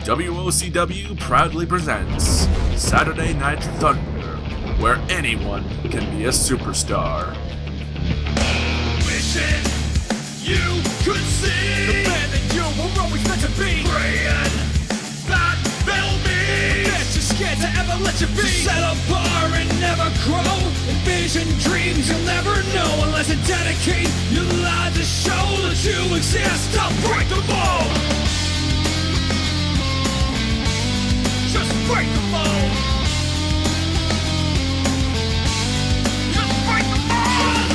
WOCW proudly presents Saturday Night Thunder, where anyone can be a superstar. Wishing you could see the man that you were always meant to be. Praying that they'll be. That you're scared to ever let you be. To set a bar and never grow. Envision dreams you'll never know unless you dedicate your life to show that you exist. I'll break the mold. Just break the mold. Just break the mold.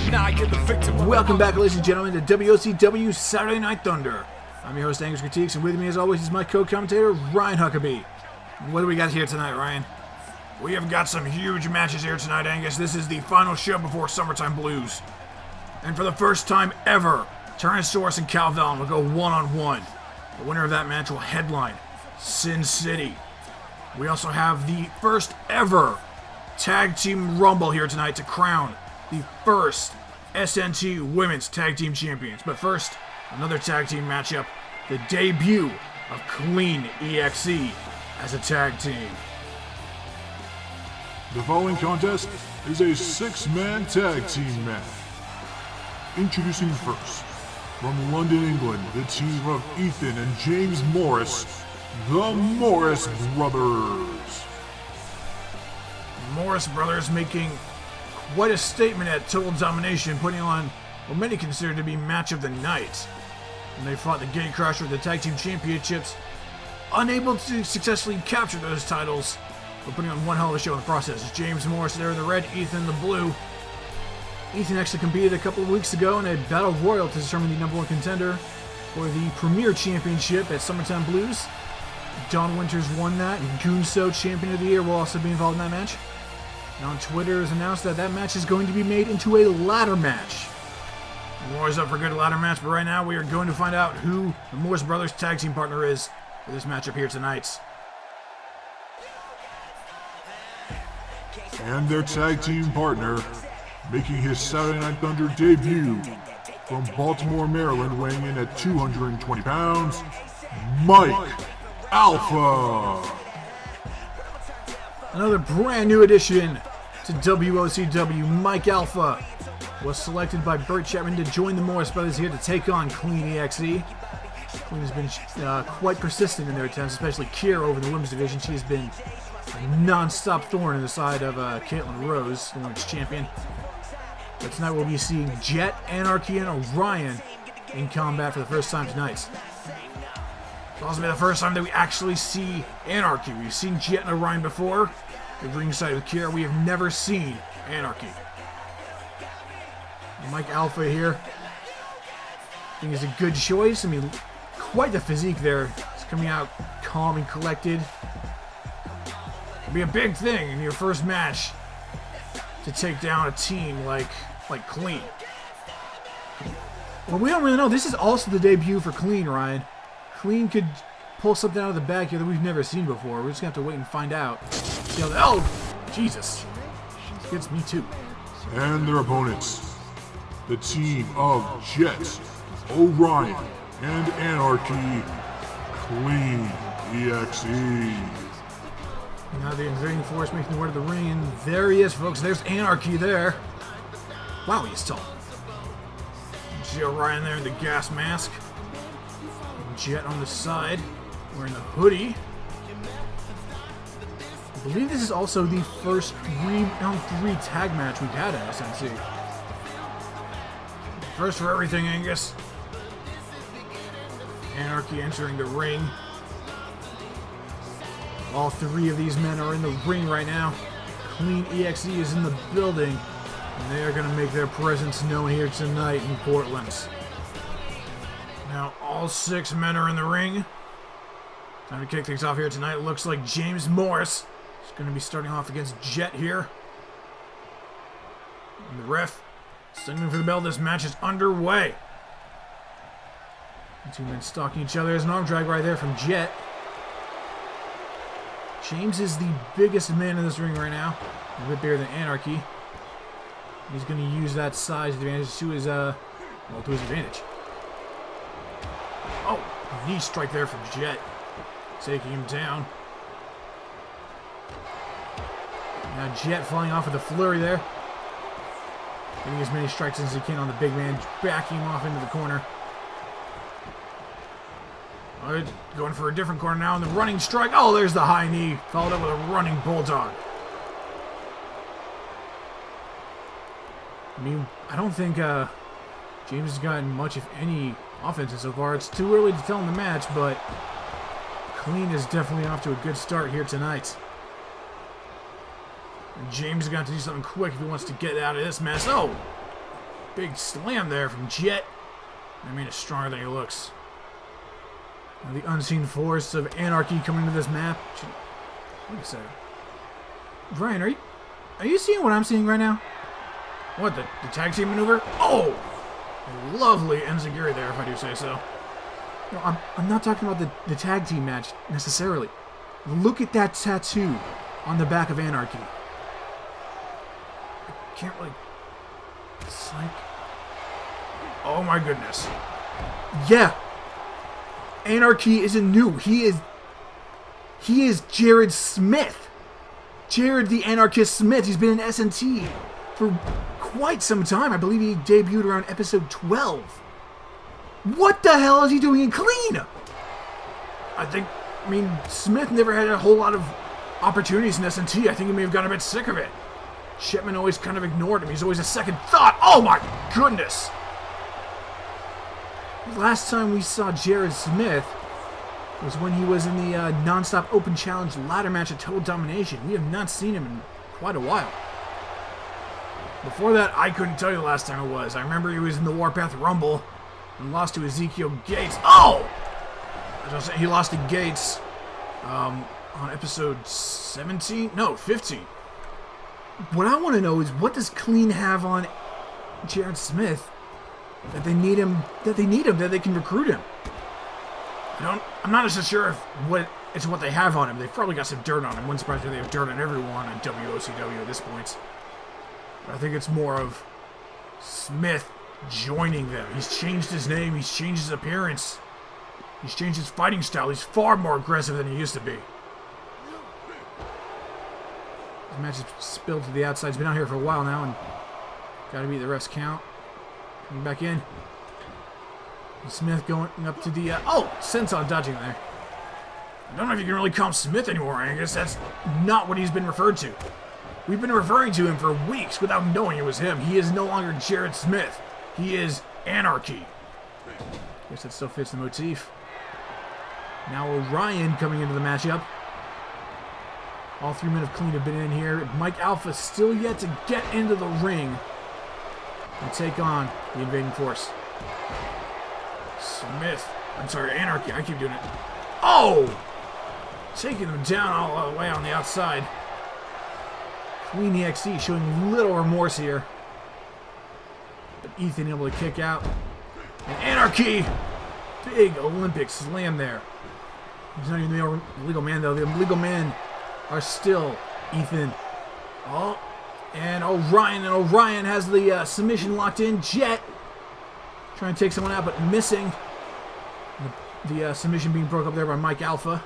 Tonight you're the victim. Welcome back, ladies and gentlemen, to WOCW Saturday Night Thunder. I'm your host, Angus Critiques, and with me, as always, is my co-commentator, Ryan Huckabee. What do we got here tonight, Ryan? We have got some huge matches here tonight, Angus. This is the final show before Summertime Blues. And for the first time ever, Tyrannosaurus and Cal Vallen will go one-on-one. The winner of that match will headline Sin City. We also have the first ever Tag Team Rumble here tonight to crown the first SNT Women's Tag Team Champions. But first, another tag team matchup, the debut of Clean.exe as a tag team. The following contest is a six-man tag team match. Introducing first, from London, England, the team of Ethan and James Morris, the Morris Brothers. Morris Brothers making quite a statement at Total Domination, putting on what many consider to be match of the night. And they fought the Gatecrasher of the Tag Team Championships, unable to successfully capture those titles, but putting on one hell of a show in the process. James Morris there in the red, Ethan the blue. Ethan actually competed a couple of weeks ago in a Battle Royal to determine the number one contender for the Premier Championship at Summertime Blues. Don Winters won that, and Gunso, Champion of the Year, will also be involved in that match. Now on Twitter, it was announced that that match is going to be made into a ladder match. We're always up for a good ladder match, but right now we are going to find out who the Morris Brothers tag team partner is for this matchup here tonight. And their tag team partner, making his Saturday Night Thunder debut from Baltimore, Maryland, weighing in at 220 pounds, Mike Alpha. Another brand new addition to WOCW, Mike Alpha was selected by Burt Chapman to join the Morris Brothers here to take on Clean.exe. Clean has been quite persistent in their attempts, especially Kiera over in the women's division. She has been a non-stop thorn in the side of Caitlin Rose, the women's champion. But tonight we'll be seeing Jet, Anarchy, and Orion in combat for the first time tonight. It'll also be the first time that we actually see Anarchy. We've seen Jet and Orion before. At ringside with Kiera, we have never seen Anarchy. Mike Alpha here, I think is a good choice. I mean, quite the physique there. He's coming out calm and collected. It'll be a big thing in your first match to take down a team like Clean. Well, we don't really know. This is also the debut for Clean, Ryan. Clean could pull something out of the bag here that we've never seen before. We're just going to have to wait and find out. See how oh, Jesus. This gets me too. And their opponents, the team of Jet, Orion, and Anarchy, Clean.exe. Now the invading force making their way to the ring, and there he is, folks. There's Anarchy there. Wow, he's tall. See Orion there in the gas mask. Jet on the side, wearing the hoodie. I believe this is also the first 3-on-3 tag match we've had at SNT. First for everything, Angus. Anarchy entering the ring. All three of these men are in the ring right now. Clean.exe is in the building, and they are going to make their presence known here tonight in Portland. Now all six men are in the ring. Time to kick things off here tonight. It looks like James Morris is going to be starting off against Jet here. And the ref signaling for the bell. This match is underway. The two men stalking each other. There's an arm drag right there from Jet. James is the biggest man in this ring right now. A bit bigger than Anarchy. He's going to use that size advantage to his advantage. Oh, knee strike there from Jet, taking him down. Now Jet flying off with a flurry there. Getting as many strikes as he can on the big man, backing him off into the corner. All right, going for a different corner now, and the running strike. Oh, there's the high knee, followed up with a running bulldog. I mean, I don't think James has gotten much, if any, offense so far. It's too early to tell in the match, but Clean is definitely off to a good start here tonight. And James is going to have to do something quick if he wants to get out of this mess. Oh! Big slam there from Jet. I mean, it's stronger than he looks. Now the unseen force of anarchy coming into this map. Wait a second. Brian, are you seeing what I'm seeing right now? What, the tag team maneuver? Oh! A lovely enziguri there, if I do say so. No, I'm not talking about the tag team match, necessarily. Look at that tattoo on the back of Anarchy. I can't really... It's like... Oh my goodness. Yeah! Anarchy isn't new. He is Jared Smith. Jared the Anarchist Smith. He's been in SNT for quite some time. I believe he debuted around episode 12. What the hell is he doing in Clean? I mean, Smith never had a whole lot of opportunities in SNT. I think he may have gotten a bit sick of it. Shipman always kind of ignored him. He's always a second thought. Oh my goodness! Last time we saw Jared Smith was when he was in the non-stop open challenge ladder match at Total Domination. We have not seen him in quite a while. Before that, I couldn't tell you the last time it was. I remember he was in the Warpath Rumble and lost to Ezekiel Gates. Oh! As I was saying, he lost to Gates on episode 17? No, 15. What I want to know is, what does Clean have on Jared Smith that they need him, that they can recruit him? I'm not so sure if what they have on him. They've probably got some dirt on him. Wouldn't surprise me if they have dirt on everyone on WOCW at this point. But I think it's more of Smith joining them. He's changed his name. He's changed his appearance. He's changed his fighting style. He's far more aggressive than he used to be. This match is spilled to the outside. He's been out here for a while now, and got to beat the ref's count. Coming back in. And Smith going up to the... Senton dodging there. I don't know if you can really call him Smith anymore. I guess that's not what he's been referred to. We've been referring to him for weeks without knowing it was him. He is no longer Jared Smith. He is Anarchy. Guess that still fits the motif. Now Orion coming into the matchup. All 3 men of Clean have been in here. Mike Alpha still yet to get into the ring and take on the invading force. Anarchy. I keep doing it. Oh! Taking them down all the way on the outside. Clean.exe showing little remorse here. But Ethan able to kick out. And Anarchy! Big Olympic slam there. He's not even the legal man, though. The legal men are still Ethan. Oh, and Orion. And Orion has the submission locked in. Jet trying to take someone out, but missing. The submission being broke up there by Mike Alpha.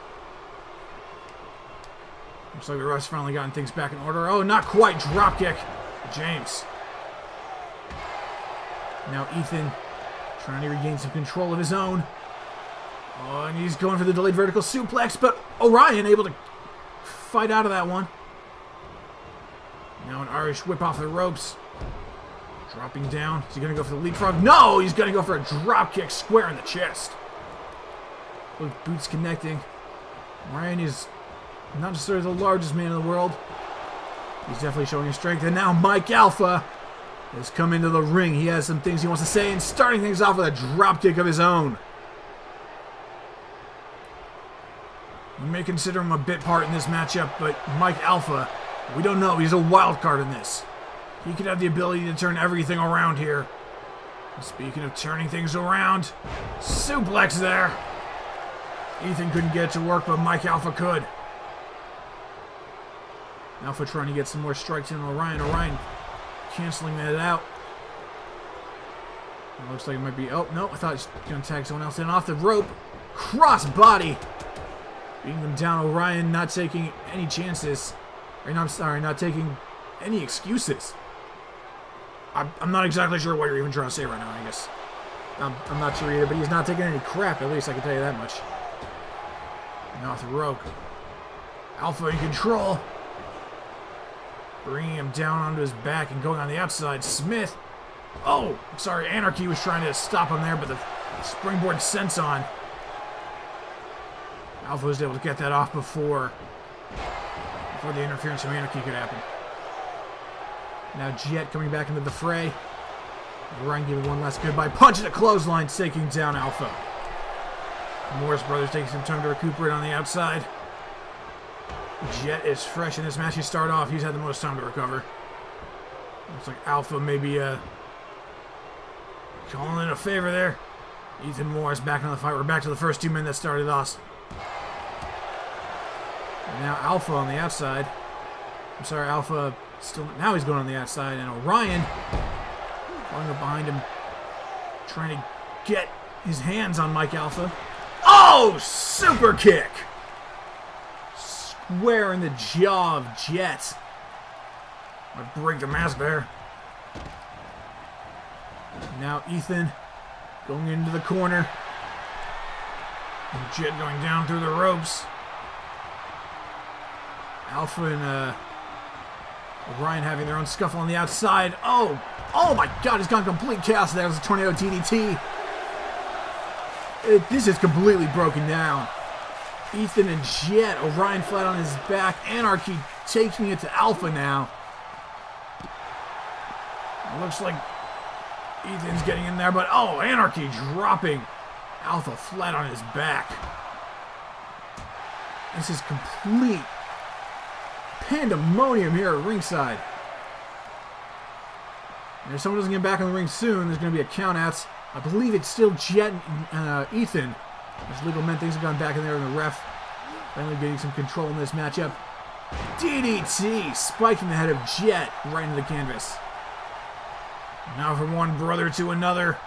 Looks like the ref's finally gotten things back in order. Oh, not quite. Dropkick. James. Now Ethan trying to regain some control of his own. Oh, and he's going for the delayed vertical suplex, but Orion able to fight out of that one. Now an Irish whip off the ropes. Dropping down. Is he going to go for the leapfrog? No! He's going to go for a dropkick square in the chest. Both boots connecting. Orion is not necessarily the largest man in the world. He's definitely showing his strength. And now Mike Alpha has come into the ring. He has some things he wants to say, and starting things off with a dropkick of his own. We may consider him a bit part in this matchup, but Mike Alpha, we don't know. He's a wild card in this. He could have the ability to turn everything around here. Speaking of turning things around, suplex there. Ethan couldn't get it to work, but Mike Alpha could. Alpha trying to get some more strikes in on Orion. Orion canceling that out. It looks like it might be... Oh, no, I thought he was going to tag someone else in. Off the rope. Cross body. Beating them down. Orion not taking any chances. Or, no, I'm sorry, not taking any excuses. I'm not exactly sure what you're even trying to say right now, I guess. I'm not sure either, but he's not taking any crap, at least I can tell you that much. And off the rope. Alpha in control. Bringing him down onto his back and going on the outside. Smith. Oh, sorry, Anarchy was trying to stop him there, but the springboard sense on. Alpha was able to get that off before the interference from Anarchy could happen. Now Jet coming back into the fray. Ryan giving one last goodbye. Punch at a clothesline, taking down Alpha. Morris Brothers taking some time to recuperate on the outside. Jet is fresh in this match. He started off, he's had the most time to recover. Looks like Alpha maybe calling in a favor there. Ethan Morris back in the fight. We're back to the first 2 men that started us. And now Alpha on the outside. I'm sorry, Alpha still... Now he's going on the outside. And Orion going up behind him, trying to get his hands on Mike Alpha. Oh! Super kick! Square in the jaw of Jet. Might break the mask there. Now Ethan going into the corner. And Jet going down through the ropes. Alpha and Orion having their own scuffle on the outside. Oh my God, he's gone complete chaos there. It was a tornado DDT. This is completely broken down. Ethan and Jet, Orion flat on his back. Anarchy taking it to Alpha now. It looks like Ethan's getting in there, but oh, Anarchy dropping Alpha flat on his back. This is complete pandemonium here at ringside. And if someone doesn't get back in the ring soon, there's going to be a count-outs. I believe it's still Jet and Ethan. As legal men, things have gone back in there, and the ref finally getting some control in this matchup. DDT, spiking the head of Jet right into the canvas. Now from one brother to another,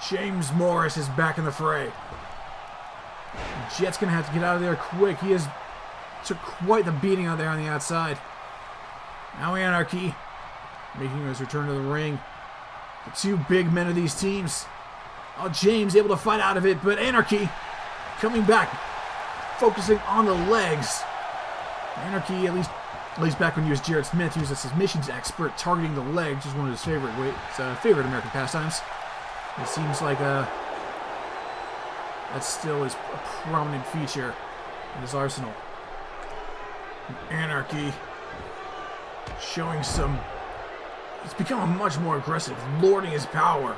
James Morris is back in the fray. Jet's going to have to get out of there quick. He took quite the beating out there on the outside. Now Anarchy making his return to the ring. The 2 big men of these teams. Oh, James able to fight out of it, but Anarchy coming back, focusing on the legs. Anarchy, at least back when he was Jarrett Smith, he was a submissions expert, targeting the legs, which is one of his favorite American pastimes. It seems like that still is a prominent feature in his arsenal. Anarchy showing some... He's become much more aggressive, lording his power.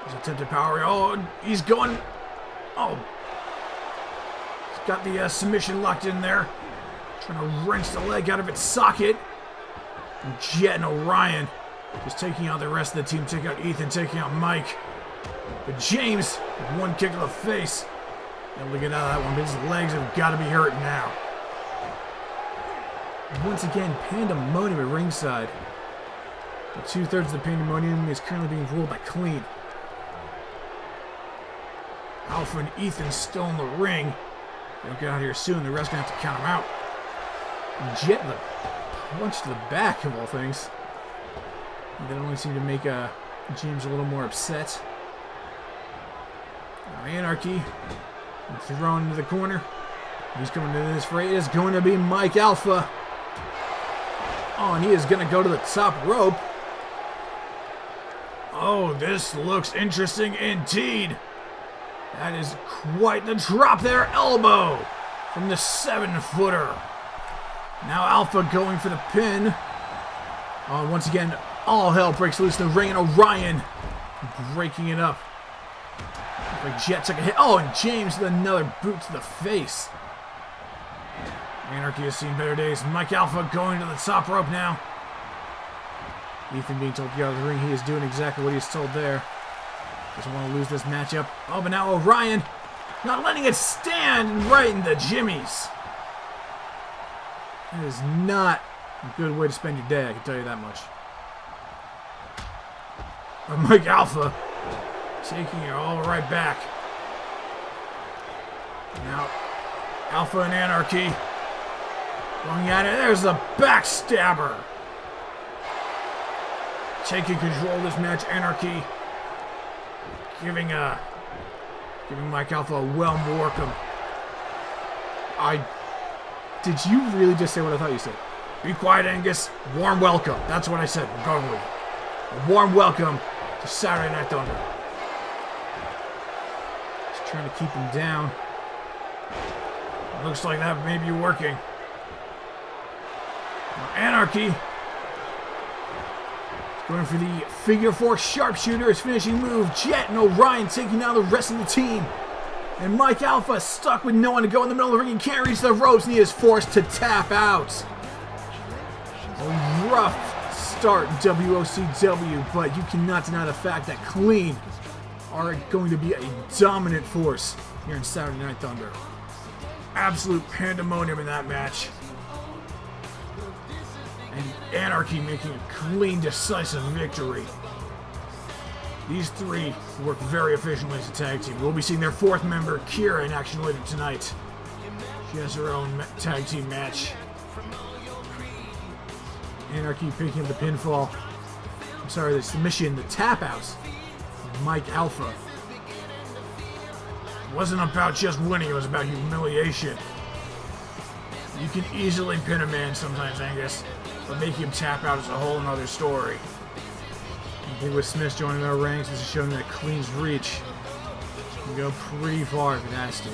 He's attempted power. Oh, he's going... Oh. He's got the submission locked in there. Trying to wrench the leg out of its socket. And Jet and Orion just taking out the rest of the team. Taking out Ethan, taking out Mike. But James, with one kick to the face, able to get out of that one. But his legs have got to be hurting now. And once again, pandemonium at ringside. The 2/3 of the pandemonium is currently being ruled by Clean. Alpha and Ethan still in the ring. They don't get out of here soon. The ref's going to have to count them out. And Jet, the punch to the back of all things. And that only seemed to make James a little more upset. Now Anarchy thrown into the corner. Who's coming to this fray? It is going to be Mike Alpha. Oh, and he is going to go to the top rope. Oh, this looks interesting indeed. That is quite the drop there. Elbow from the 7-footer. Now Alpha going for the pin. Once again, all hell breaks loose in the ring, and Orion breaking it up. Like Jet took a hit. Oh, and James with another boot to the face. Anarchy has seen better days. Mike Alpha going to the top rope now. Ethan being told to get out of the ring. He is doing exactly what he's told there. Doesn't want to lose this matchup. Oh, but now Orion not letting it stand right in the jimmies. It is not A good way to spend your day, I can tell you that much. But Mike Alpha taking it all right back. Now, Alpha and Anarchy going at it. There's the backstabber. Taking control of this match, Anarchy giving Mike Alpha a welcome. Did you really just say what I thought you said? Be quiet, Angus. Warm welcome. That's what I said. We're going with it. A warm welcome to Saturday Night Thunder. Just trying to keep him down. Looks like that may be working. Anarchy going for the figure four sharpshooter, his finishing move. Jet and Orion taking down the rest of the team. And Mike Alpha stuck with no one to go in the middle of the ring and can't reach the ropes, and he is forced to tap out. A rough start in WOCW, but you cannot deny the fact that Clean are going to be a dominant force here in Saturday Night Thunder. Absolute pandemonium in that match. And Anarchy making a clean, decisive victory. These three work very efficiently as a tag team. We'll be seeing their fourth member, Kira, in action later tonight. She has her own tag team match. Anarchy picking up the pinfall. I'm sorry, the submission, the tap outs. Mike Alpha. It wasn't about just winning, it was about humiliation. You can easily pin a man sometimes, Angus, but making him tap out is a whole nother story. I think with Smith joining our ranks, this is showing that Clean's reach can go pretty far if it has to.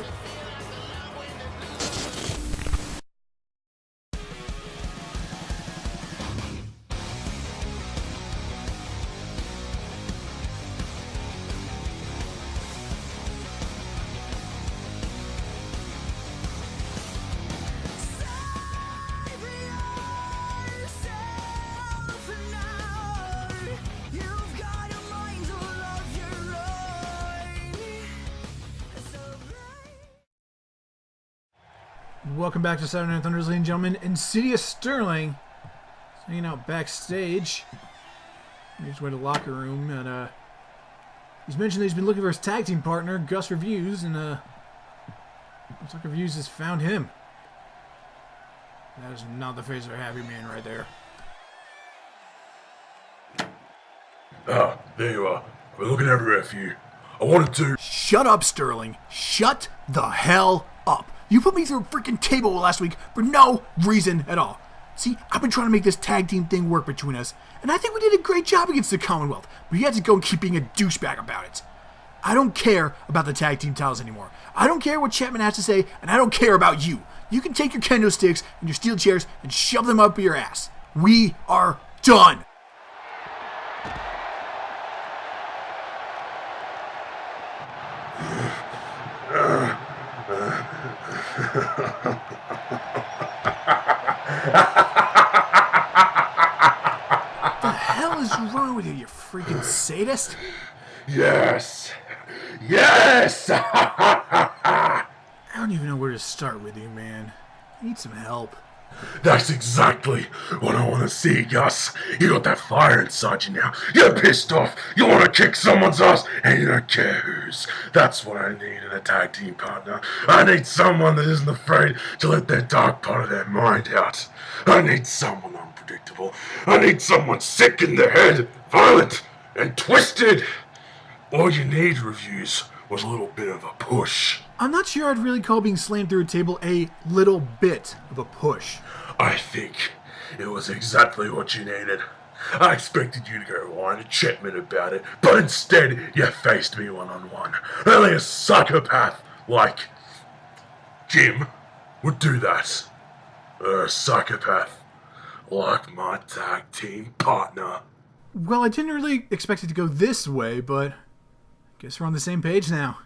Welcome back to Saturday Night Thunder, ladies and gentlemen. Insidious Sterling is hanging out backstage. He's went to the locker room, and he's mentioned that he's been looking for his tag team partner, Gus Reviews, and looks like Reviews has found him. That is not the face of a happy man right there. Ah, there you are. We're looking everywhere for you. I wanted to... Shut up, Sterling. Shut the hell up. You put me through a freaking table last week for no reason at all. See, I've been trying to make this tag team thing work between us, and I think we did a great job against the Commonwealth, but you had to go and keep being a douchebag about it. I don't care about the tag team titles anymore. I don't care what Chapman has to say, and I don't care about you. You can take your kendo sticks and your steel chairs and shove them up your ass. We are done. What the hell is wrong with you, you freaking sadist? Yes! Yes! I don't even know where to start with you, man. I need some help. That's exactly what I want to see, Gus. You got that fire inside you now. You're pissed off. You want to kick someone's ass, and you don't care whose. That's what I need in a tag team partner. I need someone that isn't afraid to let their dark part of their mind out. I need someone unpredictable. I need someone sick in the head, violent, and twisted. All you need, Reviews, was a little bit of a push. I'm not sure I'd really call being slammed through a table a little bit of a push. I think it was exactly what you needed. I expected you to go whine to Chapman about it, but instead you faced me one-on-one. Only a psychopath like Jim would do that. A psychopath like my tag team partner. Well, I didn't really expect it to go this way, but I guess we're on the same page now.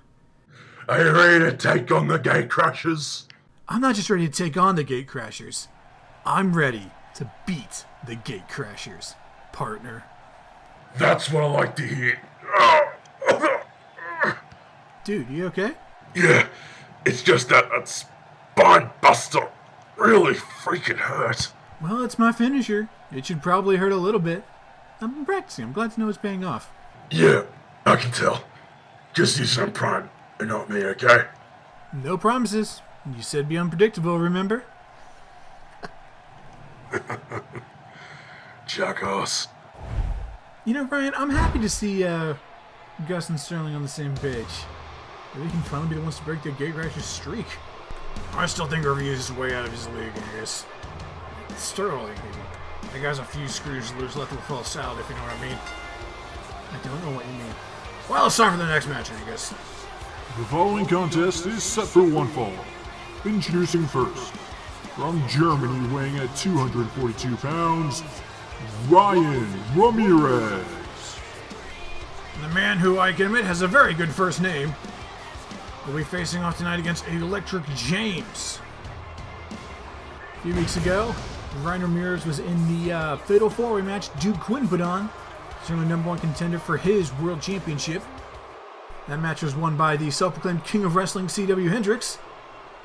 Are you ready to take on the Gate Crushers? I'm not just ready to take on the Gate Crashers. I'm ready to beat the Gate Crashers, partner. That's what I like to hear. Dude, you okay? Yeah, it's just that spine buster really freaking hurt. Well, it's my finisher. It should probably hurt a little bit. I've been practicing. I'm glad to know it's paying off. Yeah, I can tell. Just use some prime and not me, okay? No promises. You said be unpredictable, remember? Jackass. You know, Ryan, I'm happy to see Gus and Sterling on the same page. Maybe he can finally be the ones to break the Gatecrasher's streak. I still think Reviews is way out of his league, I guess. Sterling, that guy's a few screws loose left to fall salad, if you know what I mean. I don't know what you mean. Well, it's time for the next match, I guess. The following contest is set for one fall. Introducing first, from Germany, weighing at 242 pounds, Ryan Ramirez. The man who I can admit has a very good first name will be facing off tonight against Electric James. A few weeks ago, Ryan Ramirez was in the Fatal 4-Way match Duke Quinn put on, certainly number one contender for his World Championship. That match was won by the self-proclaimed King of Wrestling, C.W. Hendricks,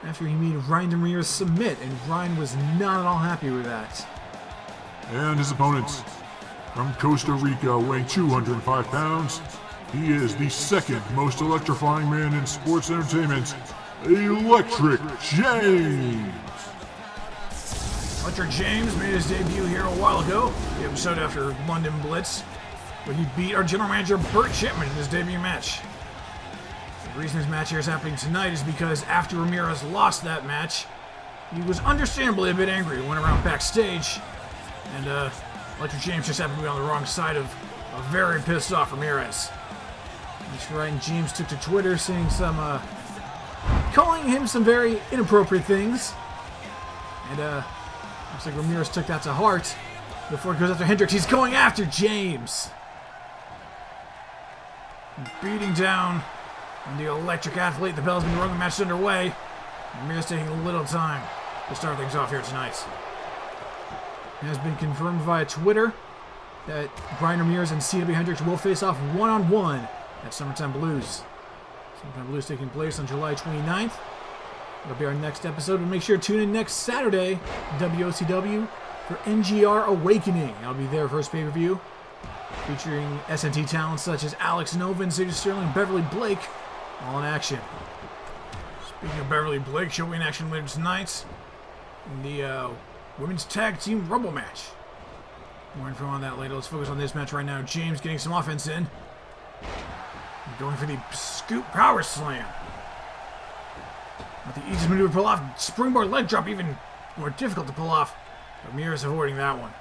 after he made Ryan Ramirez submit, and Ryan was not at all happy with that. And his opponent, from Costa Rica, weighing 205 pounds, he is the second most electrifying man in sports entertainment, Electric James. Electric James made his debut here a while ago, the episode after London Blitz, where he beat our general manager Burt Chipman in his debut match. The reason this match here is happening tonight is because after Ramirez lost that match, he was understandably a bit angry, went around backstage, and Electric James just happened to be on the wrong side of a very pissed off Ramirez. That's right, and James took to Twitter saying calling him some very inappropriate things, and looks like Ramirez took that to heart. Before he goes after Hendricks, he's going after James. Beating down on the Electric Athlete. The bell's been rung, the match is underway. Ramirez taking a little time to start things off here tonight. It has been confirmed via Twitter that Brian Ramirez and C.W. Hendricks will face off one-on-one at Summertime Blues. Summertime Blues taking place on July 29th. That'll be our next episode, but make sure to tune in next Saturday, WOCW, for NGR Awakening. I'll be there first pay-per-view, featuring SNT talents such as Alex Nova and Sadie Sterling and Beverly Blake, all in action. Speaking of Beverly Blake, she'll be in action later tonight in the Women's Tag Team Rumble match. More info on that later. Let's focus on this match right now. James getting some offense in. Going for the scoop power slam. Not the easiest maneuver to pull off. Springboard leg drop even more difficult to pull off. Ramirez avoiding that one.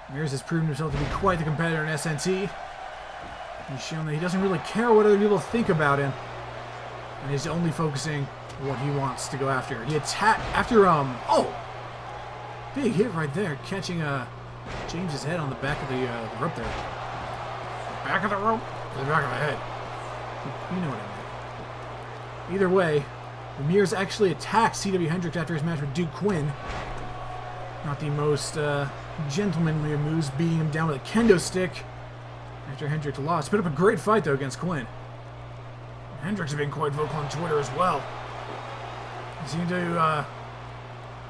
Ramirez has proven himself to be quite the competitor in SNT. He's shown that he doesn't really care what other people think about him, and he's only focusing on what he wants to go after. He attacked after big hit right there, catching James's head on the back of the rope there. Back of the rope? Or the back of the head. You know what I mean. Either way, Ramirez actually attacked C.W. Hendricks after his match with Duke Quinn. Not the most gentlemanly of moves, beating him down with a kendo stick after Hendricks lost. Put up a great fight, though, against Quinn. Hendricks has been quite vocal on Twitter as well. He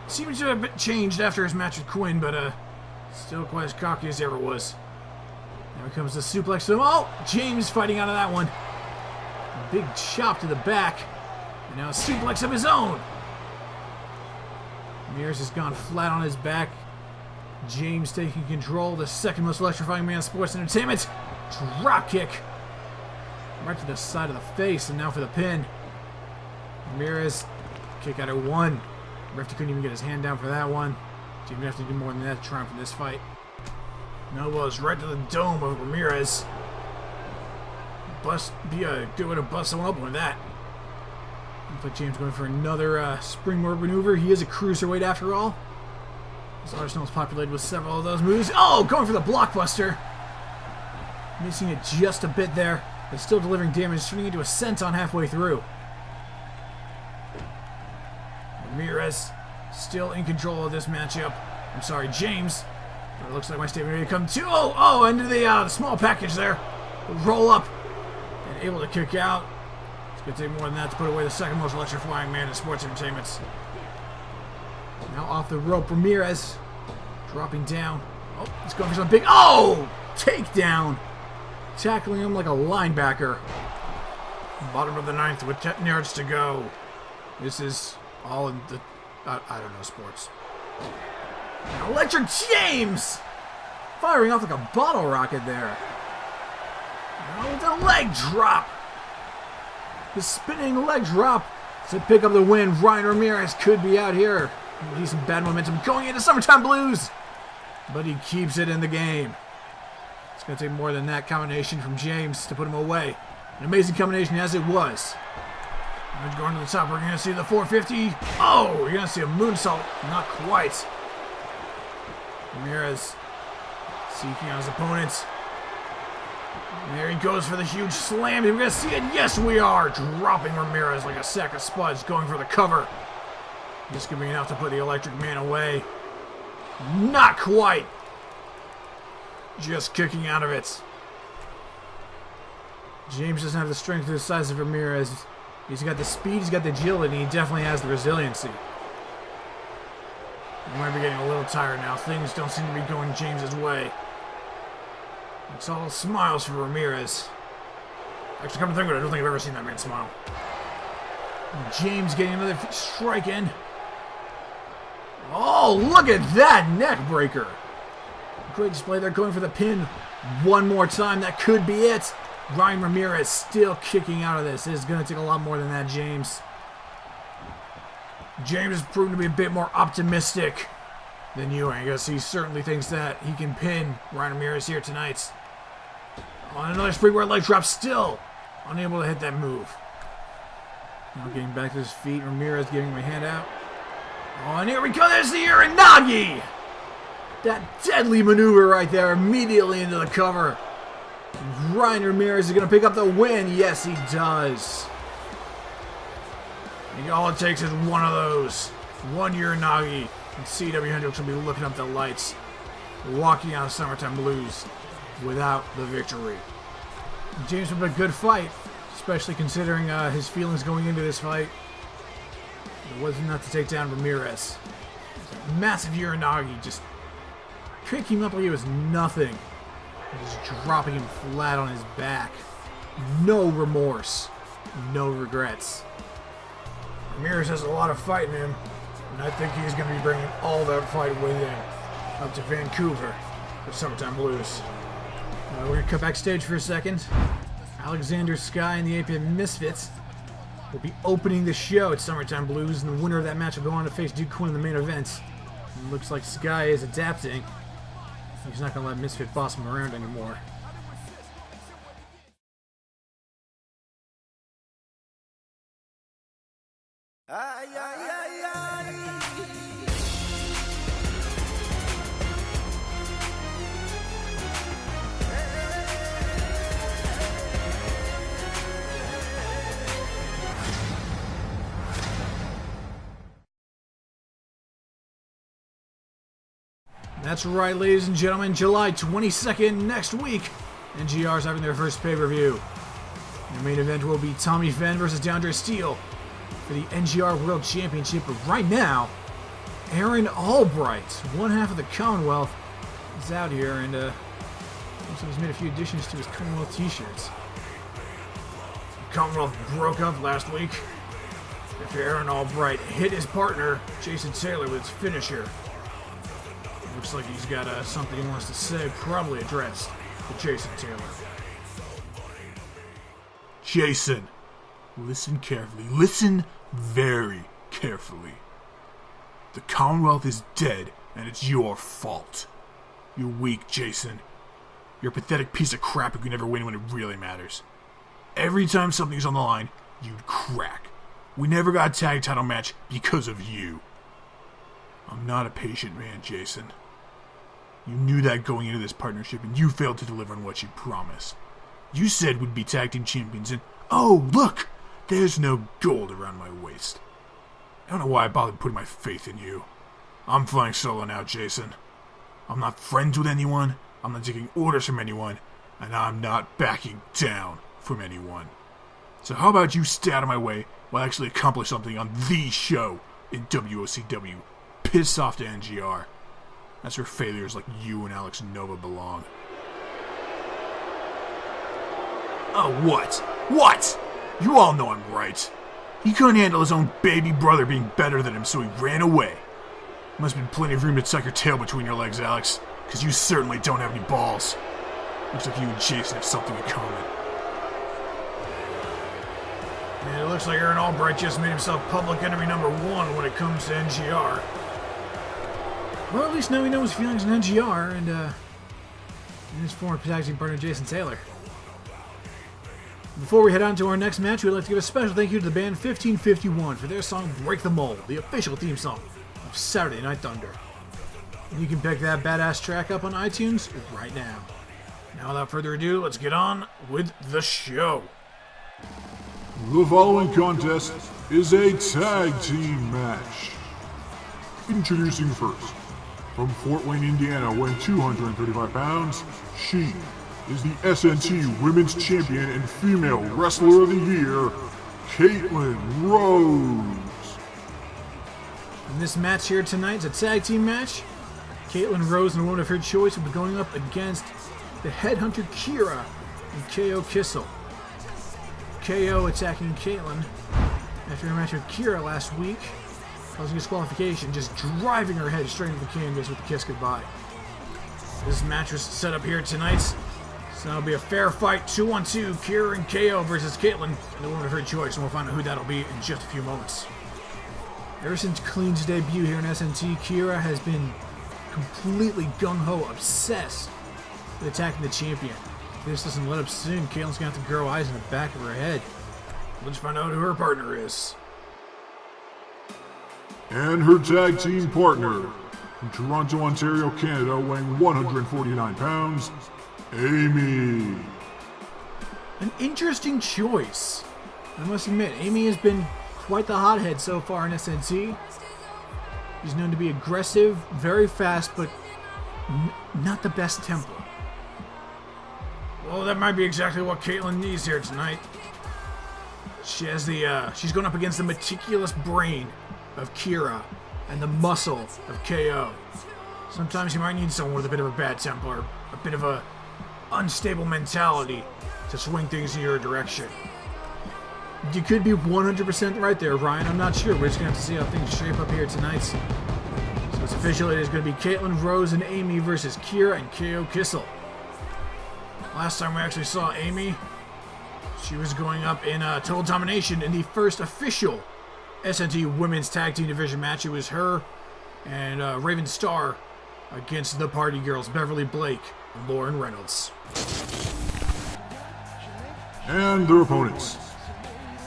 seems to have been changed after his match with Quinn, but still quite as cocky as he ever was. Now comes the suplex to him. Oh, James fighting out of that one. A big chop to the back. And now a suplex of his own. Ramirez has gone flat on his back. James taking control. The second most electrifying man in sports entertainment. Drop kick. Right to the side of the face. And now for the pin. Ramirez. Kick out at one. Ref couldn't even get his hand down for that one. James would have to do more than that to triumph in this fight. Elbows right to the dome of Ramirez. Be a good way to bust someone open with that. Looks like James going for another springboard maneuver. He is a cruiserweight after all. His arsenal is populated with several of those moves. Oh, going for the blockbuster. Missing it just a bit there, but still delivering damage, turning into a senton halfway through. Ramirez still in control of this matchup. I'm sorry, James. But it looks like my statement ready to come to. Oh, into the small package there. Roll up and able to kick out. It's going to take more than that to put away the second most electrifying man in sports entertainment. Now off the rope, Ramirez dropping down. Oh, he's going for some big. Oh! Takedown. Tackling him like a linebacker. Bottom of the ninth with 10 yards to go. This is all in the, I don't know, sports. And Electric James! Firing off like a bottle rocket there. Now with a leg drop. The spinning leg drop to pick up the win. Ryan Ramirez could be out here. He's some bad momentum going into Summertime Blues. But he keeps it in the game. It's going to take more than that combination from James to put him away. An amazing combination as it was. And going to the top, we're going to see the 450. Oh, you're going to see a moonsault. Not quite. Ramirez seeking out his opponents. And there he goes for the huge slam. We're going to see it. Yes, we are. Dropping Ramirez like a sack of spuds, going for the cover. This could be enough to put the Electric Man away. Not quite. Just kicking out of it. James doesn't have the strength or the size of Ramirez. He's got the speed, he's got the agility, and he definitely has the resiliency. He might be getting a little tired now. Things don't seem to be going James's way. It's all smiles for Ramirez. Actually, come to think of it, I don't think I've ever seen that man smile. And James getting another strike in. Oh, look at that neck breaker. Great display there, going for the pin one more time. That could be it. Ryan Ramirez still kicking out of this. It is going to take a lot more than that, James. James has proven to be a bit more optimistic than you. I guess he certainly thinks that he can pin Ryan Ramirez here tonight. On another springboard leg drop, still unable to hit that move. Now getting back to his feet, Ramirez giving him a hand out. Oh, and here we go. There's the Uranagi. That deadly maneuver right there, immediately into the cover. Ryan Ramirez is going to pick up the win. Yes, he does. And all it takes is one of those. One Uranagi. And C.W. Hendricks will be looking up the lights. Walking out of Summertime Blues without the victory. James put up a good fight. Especially considering his feelings going into this fight. It was enough to take down Ramirez. Massive Uranagi. Just picking him up like he was nothing. Just dropping him flat on his back. No remorse. No regrets. Ramirez has a lot of fight in him. And I think he's going to be bringing all that fight with him up to Vancouver for Summertime Blues. We're going to cut backstage for a second. Alexander Sky and the 8-Bit Misfits will be opening the show at Summertime Blues. And the winner of that match will go on to face Duke Quinn in the main event. It looks like Sky is adapting. He's not going to let Misfit boss him around anymore. That's right, ladies and gentlemen, July 22nd next week, NGR's having their first pay-per-view. The main event will be Tommy Fenn versus DeAndre Steele for the NGR World Championship. But right now, Aaron Albright, one half of the Commonwealth, is out here, and also he's made a few additions to his Commonwealth t-shirts. The Commonwealth broke up last week after Aaron Albright hit his partner, Jason Taylor, with his finisher. Looks like he's got something he wants to say, probably addressed to Jason Taylor. Jason, listen carefully. Listen very carefully. The Commonwealth is dead, and it's your fault. You're weak, Jason. You're a pathetic piece of crap who can never win when it really matters. Every time something's on the line, you'd crack. We never got a tag title match because of you. I'm not a patient man, Jason. You knew that going into this partnership, and you failed to deliver on what you promised. You said we'd be tag team champions, and oh, look! There's no gold around my waist. I don't know why I bothered putting my faith in you. I'm flying solo now, Jason. I'm not friends with anyone, I'm not taking orders from anyone, and I'm not backing down from anyone. So how about you stay out of my way while I actually accomplish something on the show in WOCW? piss off to NGR. That's where failures like you and Alex Nova belong. Oh, what? What? You all know I'm right. He couldn't handle his own baby brother being better than him, so he ran away. Must have been plenty of room to tuck your tail between your legs, Alex, because you certainly don't have any balls. Looks like you and Jason have something in common. And it looks like Aaron Albright just made himself public enemy number 1 when it comes to NGR. Well, at least now we know his feelings on NGR and his former tag team partner Jason Taylor. Before we head on to our next match, we'd like to give a special thank you to the band 1551 for their song Break the Mold, the official theme song of Saturday Night Thunder. And you can pick that badass track up on iTunes right now. Now, without further ado, let's get on with the show. The following contest is a tag team match. Introducing first, from Fort Wayne, Indiana, weighing 235 pounds, she is the SNT Women's Champion and Female Wrestler of the Year, Caitlin Rose. In this match here tonight, it's a tag team match. Caitlin Rose and a woman of her choice will be going up against the Headhunter Kira and KO Kissel. KO attacking Caitlin after a match with Kira last week, causing disqualification, just driving her head straight into the canvas with the kiss goodbye. This match was set up here tonight, so it'll be a fair fight, 2-on-2, Kira and KO versus Caitlin and the woman of her choice, and we'll find out who that'll be in just a few moments. Ever since Clean's debut here in SNT, Kira has been completely gung-ho obsessed with attacking the champion. If this doesn't let up soon, Caitlin's gonna have to grow eyes in the back of her head. Let's find out who her partner is. And her tag team partner, from Toronto, Ontario, Canada, weighing 149 pounds, Amy. An interesting choice. I must admit, Amy has been quite the hothead so far in SNT. She's known to be aggressive, very fast, but not the best tempo. Well, that might be exactly what Caitlin needs here tonight. She has she's going up against the meticulous brain of Kira and the muscle of KO. Sometimes you might need someone with a bit of a bad temper, a bit of a unstable mentality to swing things in your direction. You could be 100% right there, Ryan. I'm not sure. We're just going to have to see how things shape up here tonight. So it's official. It is going to be Caitlin Rose and Amy versus Kira and KO Kissel. Last time we actually saw Amy, she was going up in Total Domination in the first official SNT Women's Tag Team Division match. It was her and Raven Starr against the Party Girls, Beverly Blake and Lauren Reynolds. And their opponents.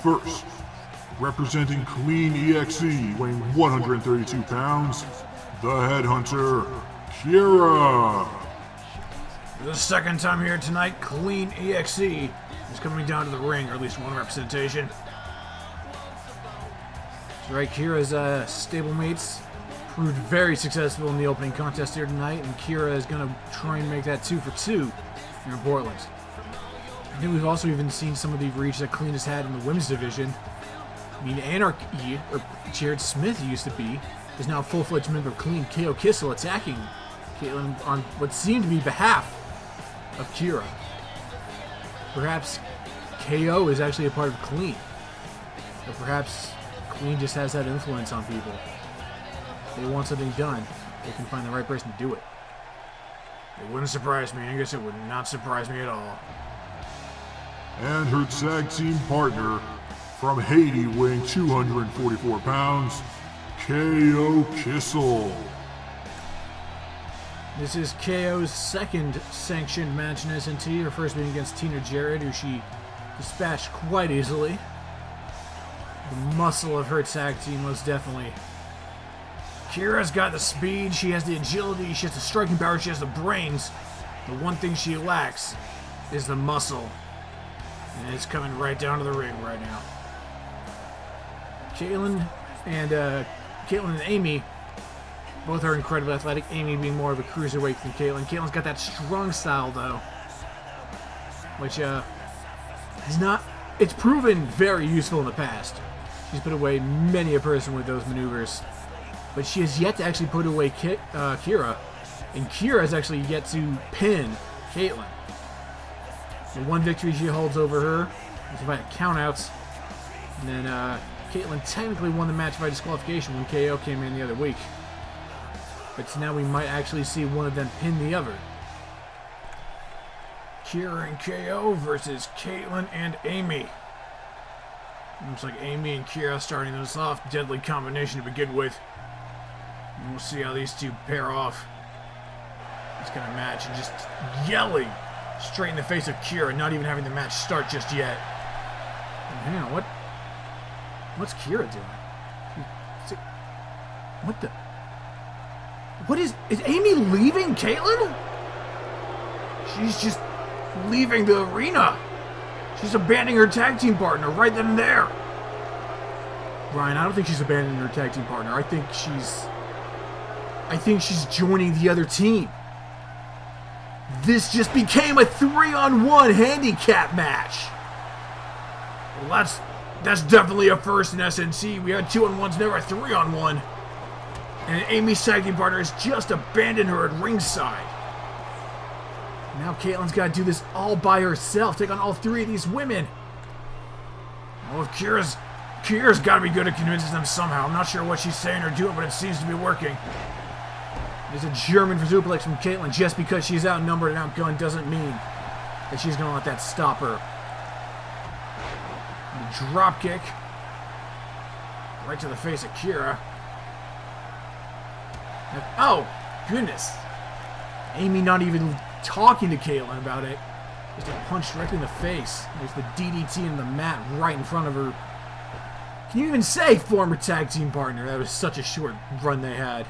First, representing Clean.exe, weighing 132 pounds, the Headhunter, Kira. For the second time here tonight, Clean.exe is coming down to the ring, or at least one representation. That's right, Kira's stablemates proved very successful in the opening contest here tonight, and Kira is going to try and make that 2 for 2 here in Portland. I think we've also even seen some of the reach that Clean has had in the women's division. I mean, Anarchy, or Jared Smith used to be, is now a full-fledged member of Clean. KO Kissel attacking Caitlin on what seemed to be behalf of Kira. Perhaps KO is actually a part of Clean. Or perhaps Clean just has that influence on people. If they want something done, they can find the right person to do it. It wouldn't surprise me, Angus. It would not surprise me at all. And her tag team partner, from Haiti, weighing 244 pounds, KO Kissel. This is KO's second sanctioned match in SNT, her first being against Tina Jarrett, who she dispatched quite easily. The muscle of her tag team, most definitely. Kira's got the speed, she has the agility, she has the striking power, she has the brains. The one thing she lacks is the muscle. And it's coming right down to the ring right now. Caitlin and Amy both are incredibly athletic. Amy being more of a cruiserweight than Caitlin. Caitlin's got that strong style though, which it's proven very useful in the past. She's put away many a person with those maneuvers. but she has yet to actually put away Kira, and Kira has actually yet to pin Caitlyn. The one victory she holds over her is by countouts, and then Caitlyn technically won the match by disqualification when KO came in the other week. But now we might actually see one of them pin the other. Kira and KO versus Caitlyn and Amy. Looks like Amy and Kira starting this off. Deadly combination to begin with. And we'll see how these two pair off. This kind of match, and just yelling straight in the face of Kira, not even having the match start just yet. And hang on, what's Kira doing? What the? What is Amy leaving Caitlyn? She's just leaving the arena. She's abandoning her tag team partner right then and there. Ryan, I don't think she's abandoning her tag team partner. I think she's joining the other team. This just became a 3-on-1 handicap match. Well, that's definitely a first in SNT. We had 2-on-1s, never a 3-on-1. And Amy's tag team partner has just abandoned her at ringside. Now Caitlyn's got to do this all by herself, take on all three of these women. Well, if Kira's got to be good at convincing them somehow. I'm not sure what she's saying or doing, but it seems to be working. There's a German suplex from Caitlyn. Just because she's outnumbered and outgunned doesn't mean that she's going to let that stop her. And a drop kick right to the face of Kira. And, oh, goodness. Amy not even talking to Caitlyn about it. Just a punch directly in the face. There's the DDT in the mat right in front of her. Can you even say former tag team partner? That was such a short run they had.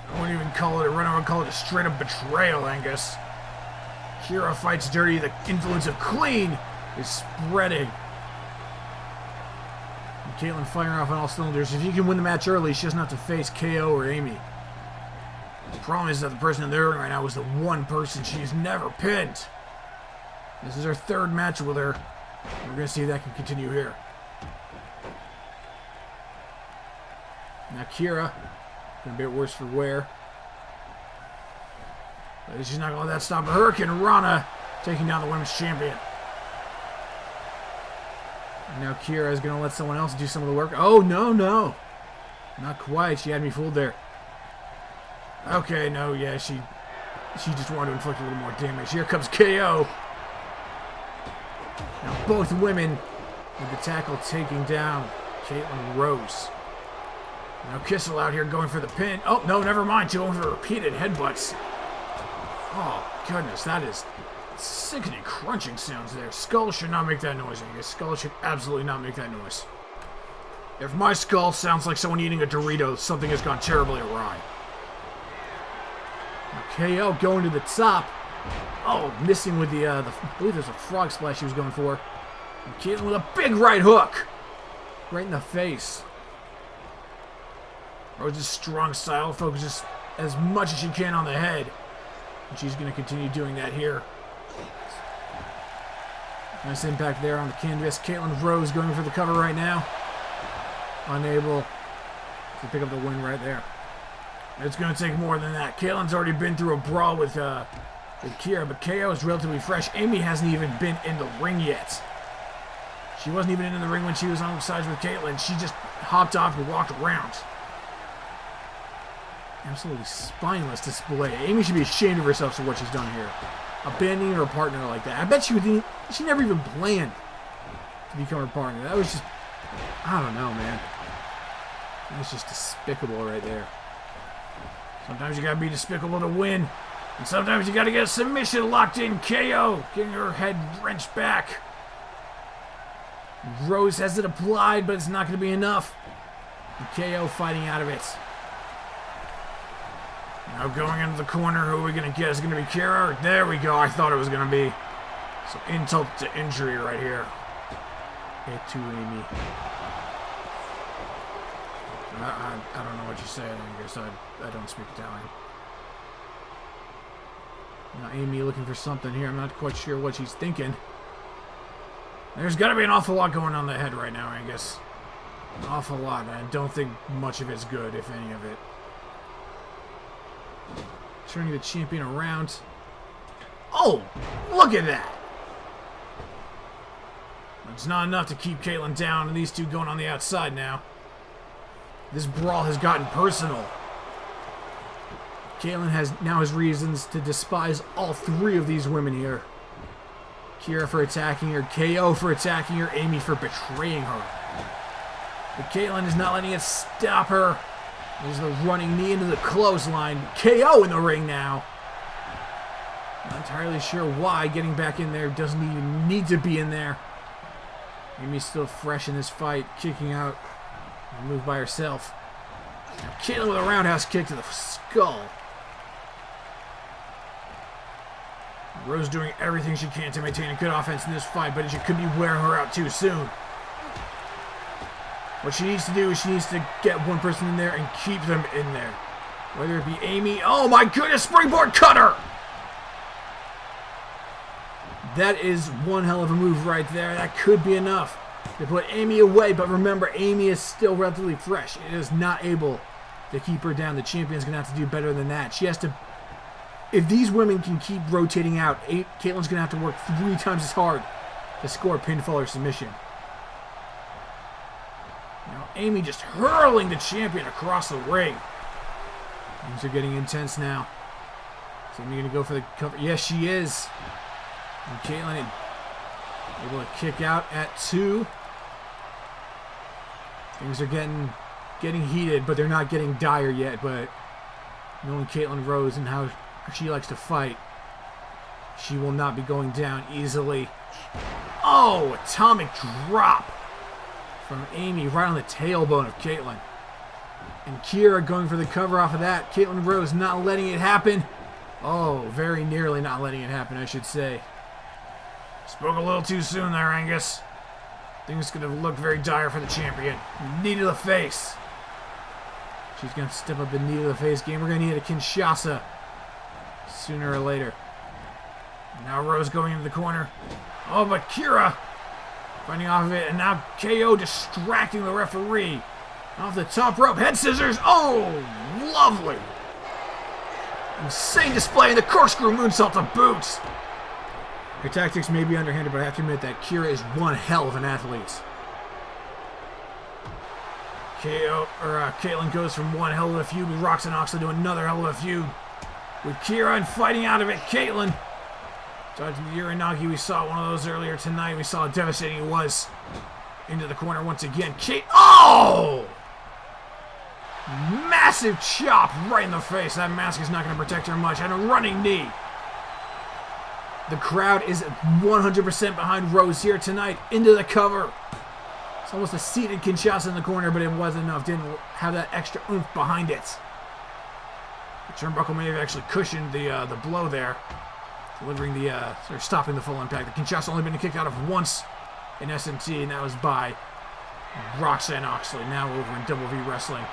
I wouldn't even call it a run, I would call it a straight up betrayal, Angus. Kira fights dirty, the influence of Clean is spreading. And Caitlyn firing off on all cylinders. If you can win the match early, she doesn't have to face KO or Amy. The problem is that the person in the ring right now is the one person she's never pinned. This is her third match with her. We're going to see if that can continue here. Now Kira, a bit worse for wear. But she's not going to let that stop her. Hurricane Rana taking down the women's champion. And now Kira is going to let someone else do some of the work. Oh, no. Not quite. She had me fooled there. Okay, no, yeah, she just wanted to inflict a little more damage. Here comes KO. Now both women with the tackle taking down Caitlyn Rose. Now Kissel out here going for the pin. Oh, no, never mind. She's going for repeated headbutts. Oh, goodness, that is sickening crunching sounds there. Skull should not make that noise, Angus. Skull should absolutely not make that noise. If my skull sounds like someone eating a Dorito, something has gone terribly awry. KO going to the top. Oh, missing with the I believe there's a frog splash he was going for. And Caitlyn with a big right hook. Right in the face. Rose's strong style focuses as much as she can on the head. And she's going to continue doing that here. Nice impact there on the canvas. Caitlyn Rose going for the cover right now. Unable to pick up the win right there. It's going to take more than that. Caitlyn's already been through a brawl with Kira, but KO is relatively fresh. Amy hasn't even been in the ring yet. She wasn't even in the ring when she was on the sides with Caitlyn. She just hopped off and walked around. Absolutely spineless display. Amy should be ashamed of herself for what she's done here. Abandoning her partner like that. I bet she never even planned to become her partner. That was just, I don't know, man. That was just despicable right there. Sometimes you gotta be despicable to win. And sometimes you gotta get a submission locked in. KO getting her head wrenched back. Rose has it applied, but it's not gonna be enough. And KO fighting out of it. Now going into the corner, who are we gonna get? Is it gonna be Kira? There we go. I thought it was gonna be. So insult to injury right here. Hit to Amy. I don't know what you're saying, I guess I don't speak Italian. Now Amy looking for something here. I'm not quite sure what she's thinking. There's got to be an awful lot going on in the head right now, Angus. An awful lot, and I don't think much of it's good, if any of it. Turning the champion around. Oh, look at that! It's not enough to keep Caitlyn down, and these two going on the outside now. This brawl has gotten personal. Caitlyn now has reasons to despise all three of these women here. Kira for attacking her, KO for attacking her, Amy for betraying her. But Caitlyn is not letting it stop her. There's the running knee into the clothesline. KO in the ring now. Not entirely sure why getting back in there doesn't even need to be in there. Amy's still fresh in this fight, kicking out. Move by herself. Caitlyn with a roundhouse kick to the skull. Rose doing everything she can to maintain a good offense in this fight, but she could be wearing her out too soon. What she needs to do is she needs to get one person in there and keep them in there. Whether it be Amy. Oh my goodness, springboard cutter! That is one hell of a move right there. That could be enough to put Amy away, but remember, Amy is still relatively fresh. It is not able to keep her down. The champion's going to have to do better than that. She has to... If these women can keep rotating out, Caitlyn's going to have to work 3 times as hard to score a pinfall or submission. Now, Amy just hurling the champion across the ring. Things are getting intense now. Is Amy going to go for the cover? Yes, she is. And Caitlyn able to kick out at 2. Things are getting heated, but they're not getting dire yet. But knowing Caitlyn Rose and how she likes to fight, she will not be going down easily. Oh, atomic drop from Amy right on the tailbone of Caitlyn. And Kira going for the cover off of that. Caitlyn Rose not letting it happen. Oh, very nearly not letting it happen, I should say. Spoke a little too soon there, Angus. Things could have looked very dire for the champion. Knee to the face. She's going to step up the knee to the face game. We're going to need a Kinshasa sooner or later. Now Rose going into the corner. Oh, but Kira fighting off of it. And now KO distracting the referee. Off the top rope. Head scissors. Oh, lovely. Insane display in the corkscrew moonsault to boot. Her tactics may be underhanded, but I have to admit that Kira is one hell of an athlete. Caitlyn goes from one hell of a feud with Roxanne Oxley to another hell of a feud with Kira, and fighting out of it, Caitlyn. Dodging the Uranagi, we saw one of those earlier tonight. We saw how devastating it was. Into the corner once again. Oh! Massive chop right in the face. That mask is not going to protect her much. And a running knee. The crowd is 100% behind Rose here tonight. Into the cover. It's almost a seated Kinshasa in the corner, but it wasn't enough. Didn't have that extra oomph behind it. The turnbuckle may have actually cushioned the blow there, delivering or stopping the full impact. The Kinshasa only been kicked out of once in SNT, and that was by Roxanne Oxley. Now over in Double V Wrestling.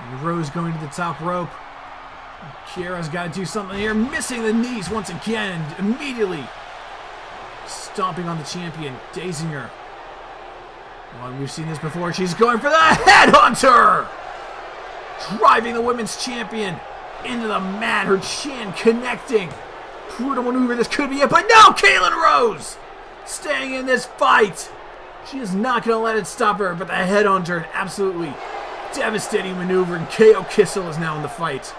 And Rose going to the top rope. Kira's got to do something here. Missing the knees once again. Immediately stomping on the champion, dazing her. Well, we've seen this before. She's going for the headhunter! Driving the women's champion into the mat. Her chin connecting. Brutal maneuver. This could be it. But no! Caitlyn Rose staying in this fight. She is not going to let it stop her. But the headhunter, an absolutely devastating maneuver. And KO Kissel is now in the fight.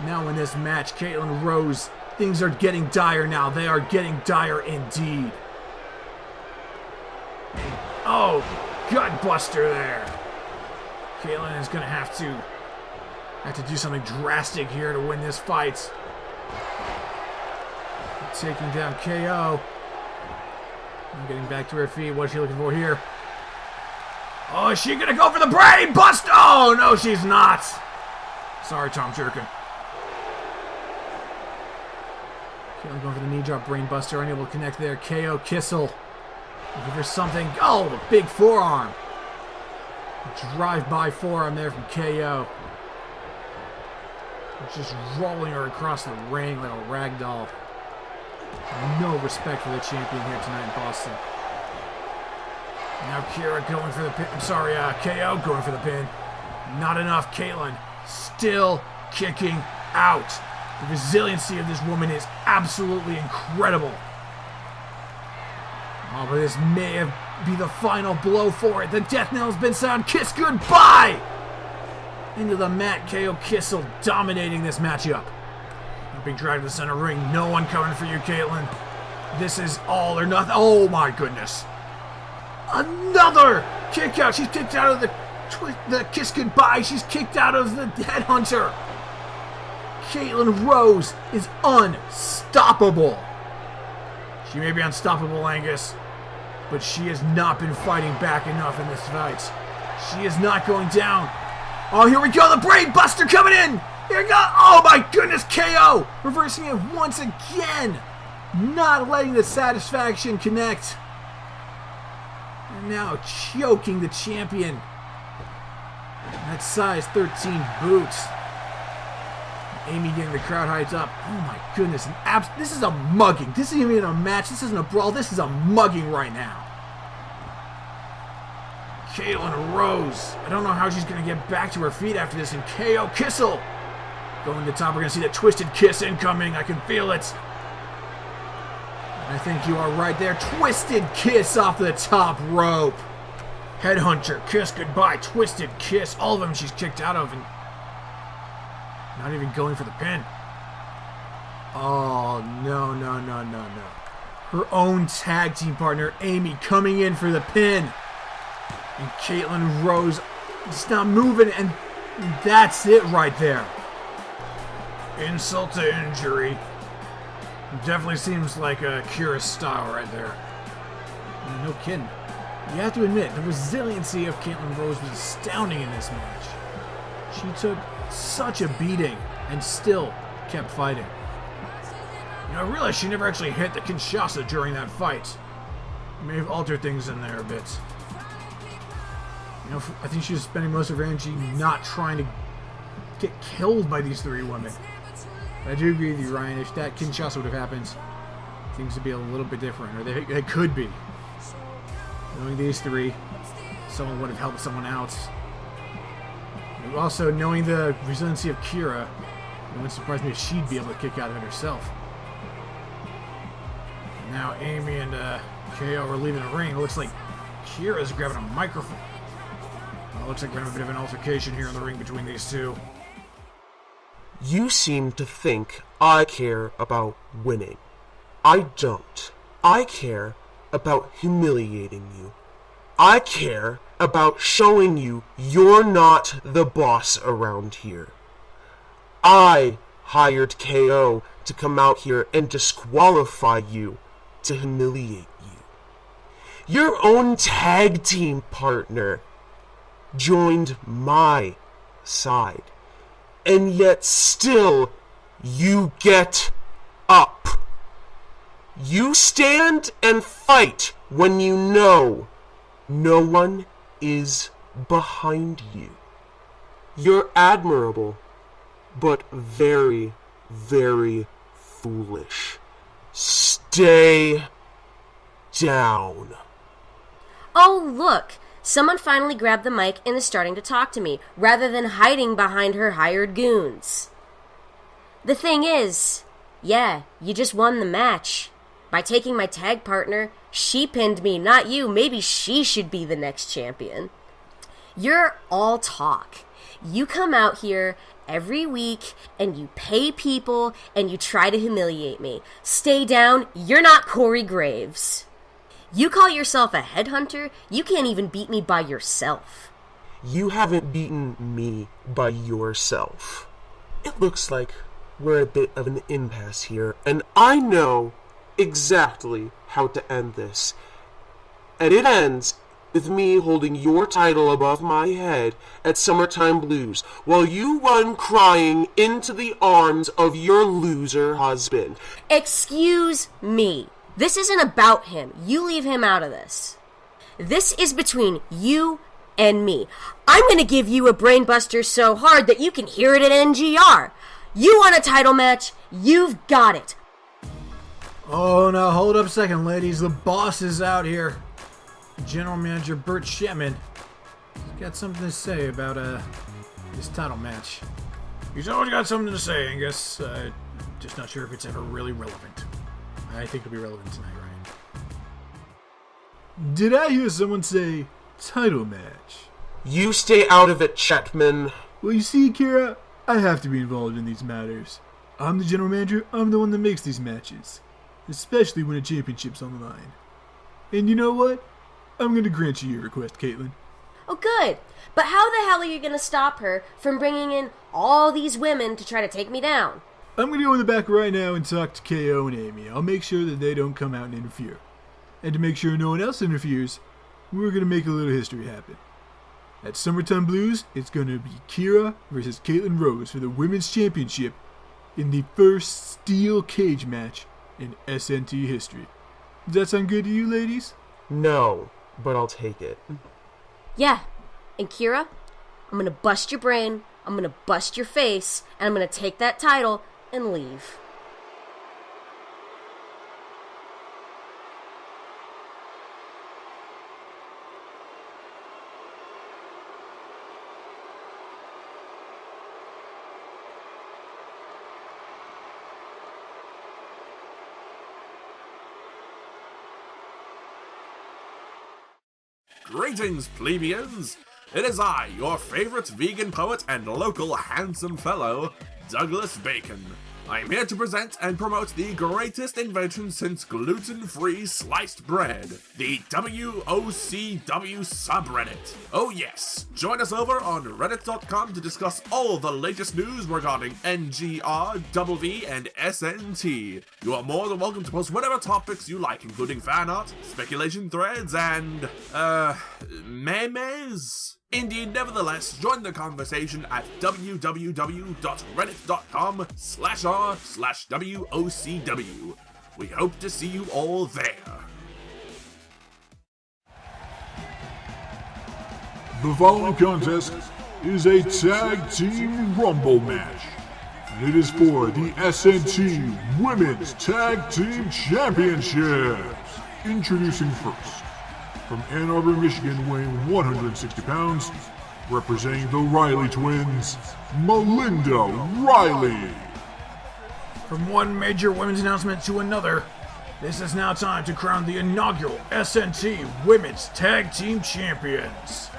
Now in this match, Caitlyn Rose, things are getting dire now. They are getting dire indeed. Oh, gut buster there. Caitlyn is going to have to do something drastic here to win this fight. Taking down KO. And getting back to her feet. What's she looking for here? Oh, is she going to go for the brain bust? Oh, no, she's not. Sorry, Tom Jerkin. Caitlyn going for the knee drop, brain buster, unable to connect there. KO Kissel. Looking for something. Oh, a big forearm. Drive-by forearm there from KO. Just rolling her across the ring like a rag doll. No respect for the champion here tonight in Boston. Now Kira going for the pin. I'm sorry, KO going for the pin. Not enough. Caitlyn still kicking out. The resiliency of this woman is absolutely incredible. Oh, but this may be the final blow for it. The death knell has been sound. Kiss goodbye! Into the mat, KO Kissel dominating this matchup. Being dragged to the center ring. No one coming for you, Caitlyn. This is all or nothing. Oh my goodness. Another kick out. She's kicked out of the kiss goodbye. She's kicked out of the headhunter. Caitlyn Rose is unstoppable. She may be unstoppable, Angus, but she has not been fighting back enough in this fight. She is not going down. Oh, here we go. The Brain Buster coming in. Here we go. Oh my goodness, KO. Reversing it once again. Not letting the satisfaction connect. And now choking the champion. That size 13 boots. Amy getting the crowd hyped up. Oh my goodness. This is a mugging. This isn't even a match. This isn't a brawl. This is a mugging right now. Caitlyn Rose. I don't know how she's going to get back to her feet after this. And KO Kissel. Going to the top. We're going to see the Twisted Kiss incoming. I can feel it. I think you are right there. Twisted Kiss off the top rope. Headhunter, Kiss goodbye, Twisted Kiss. All of them she's kicked out of and not even going for the pin. Oh, no. Her own tag team partner, Amy, coming in for the pin. And Caitlyn Rose just not moving, and that's it right there. Insult to injury. Definitely seems like a Kira style right there. No kidding. You have to admit, the resiliency of Caitlyn Rose was astounding in this match. She took such a beating and still kept fighting. You know, I realized she never actually hit the Kinshasa during that fight. May have altered things in there a bit. You know, I think she was spending most of her energy not trying to get killed by these three women. But I do agree with you, Ryan. If that Kinshasa would have happened, things would be a little bit different, or they could be. Knowing these three, someone would have helped someone out. And also, knowing the resiliency of Kira, it wouldn't surprise me if she'd be able to kick out of it herself. Now Amy and KO are leaving the ring. It looks like Kira's grabbing a microphone. Well, it looks like we're having a bit of an altercation here in the ring between these two. You seem to think I care about winning. I don't. I care about humiliating you. I care about showing you you're not the boss around here. I hired KO to come out here and disqualify you, to humiliate you. Your own tag team partner joined my side, and yet still you get up. You stand and fight when you know no one is behind you. You're admirable, but very, very foolish. Stay down. Oh, look! Someone finally grabbed the mic and is starting to talk to me, rather than hiding behind her hired goons. The thing is, yeah, you just won the match. By taking my tag partner, she pinned me, not you. Maybe she should be the next champion. You're all talk. You come out here every week and you pay people and you try to humiliate me. Stay down. You're not Corey Graves. You call yourself a headhunter? You can't even beat me by yourself. You haven't beaten me by yourself. It looks like we're at a bit of an impasse here, and I know exactly how to end this. And it ends with me holding your title above my head at Summertime Blues, while you run crying into the arms of your loser husband. Excuse me. This isn't about him. You leave him out of this. This is between you and me. I'm going to give you a brainbuster so hard that you can hear it at NGR. You want a title match? You've got it. Oh, now hold up a second, ladies. The boss is out here. General Manager Bert Shetman has got something to say about this title match. He's always got something to say, I guess. Just not sure if it's ever really relevant. I think it'll be relevant tonight, Ryan. Did I hear someone say title match? You stay out of it, Shetman. Well, you see, Kira, I have to be involved in these matters. I'm the general manager, I'm the one that makes these matches. Especially when a championship's on the line. And you know what? I'm gonna grant you your request, Caitlin. Oh, good. But how the hell are you going to stop her from bringing in all these women to try to take me down? I'm gonna go in the back right now and talk to KO and Amy. I'll make sure that they don't come out and interfere. And to make sure no one else interferes, we're gonna make a little history happen. At Summertime Blues, it's gonna be Kira versus Caitlin Rose for the Women's Championship in the first steel cage match in SNT history. Does that sound good to you, ladies? No, but I'll take it. Yeah. And Kira, I'm going to bust your brain, I'm going to bust your face, and I'm going to take that title and leave. Greetings, plebeians! It is I, your favorite vegan poet and local handsome fellow, Douglas Bacon. I am here to present and promote the greatest invention since gluten-free sliced bread, the WOCW subreddit. Oh yes, join us over on reddit.com to discuss all the latest news regarding NGR, WV, and SNT. You are more than welcome to post whatever topics you like, including fan art, speculation threads, and, memes? Indeed, nevertheless, join the conversation at www.reddit.com/r/WOCW. We hope to see you all there. The following contest is a Tag Team Rumble match, and it is for the SNT Women's Tag Team Championships. Introducing first, from Ann Arbor, Michigan, weighing 160 pounds, representing the Riley twins, Melinda Riley. From one major women's announcement to another, this is now time to crown the inaugural SNT Women's Tag Team Champions.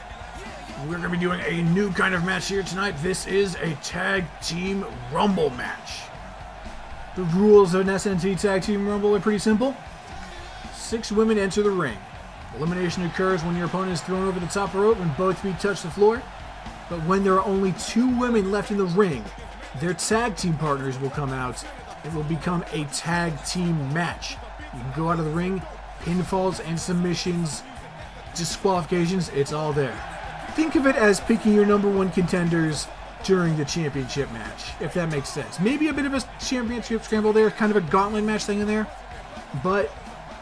We're going to be doing a new kind of match here tonight. This is a Tag Team Rumble match. The rules of an SNT Tag Team Rumble are pretty simple. 6 women enter the ring. Elimination occurs when your opponent is thrown over the top rope and both feet touch the floor. But when there are only 2 women left in the ring, their tag team partners will come out. It will become a tag team match. You can go out of the ring, pinfalls and submissions, disqualifications, it's all there. Think of it as picking your number 1 contenders during the championship match, if that makes sense. Maybe a bit of a championship scramble there, kind of a gauntlet match thing in there, but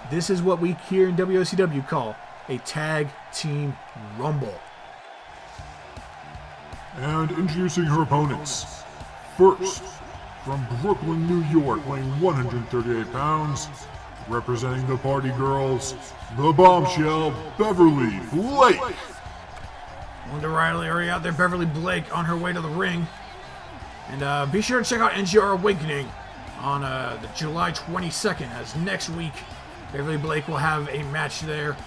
this is what we here in WOCW call a Tag Team Rumble. And introducing her opponents. First, from Brooklyn, New York, weighing 138 pounds, representing the Party Girls, the Bombshell, Beverly Blake. Melinda Riley already out there, Beverly Blake on her way to the ring. And be sure to check out NGR Awakening on the July 22nd, as next week Beverly Blake will have a match there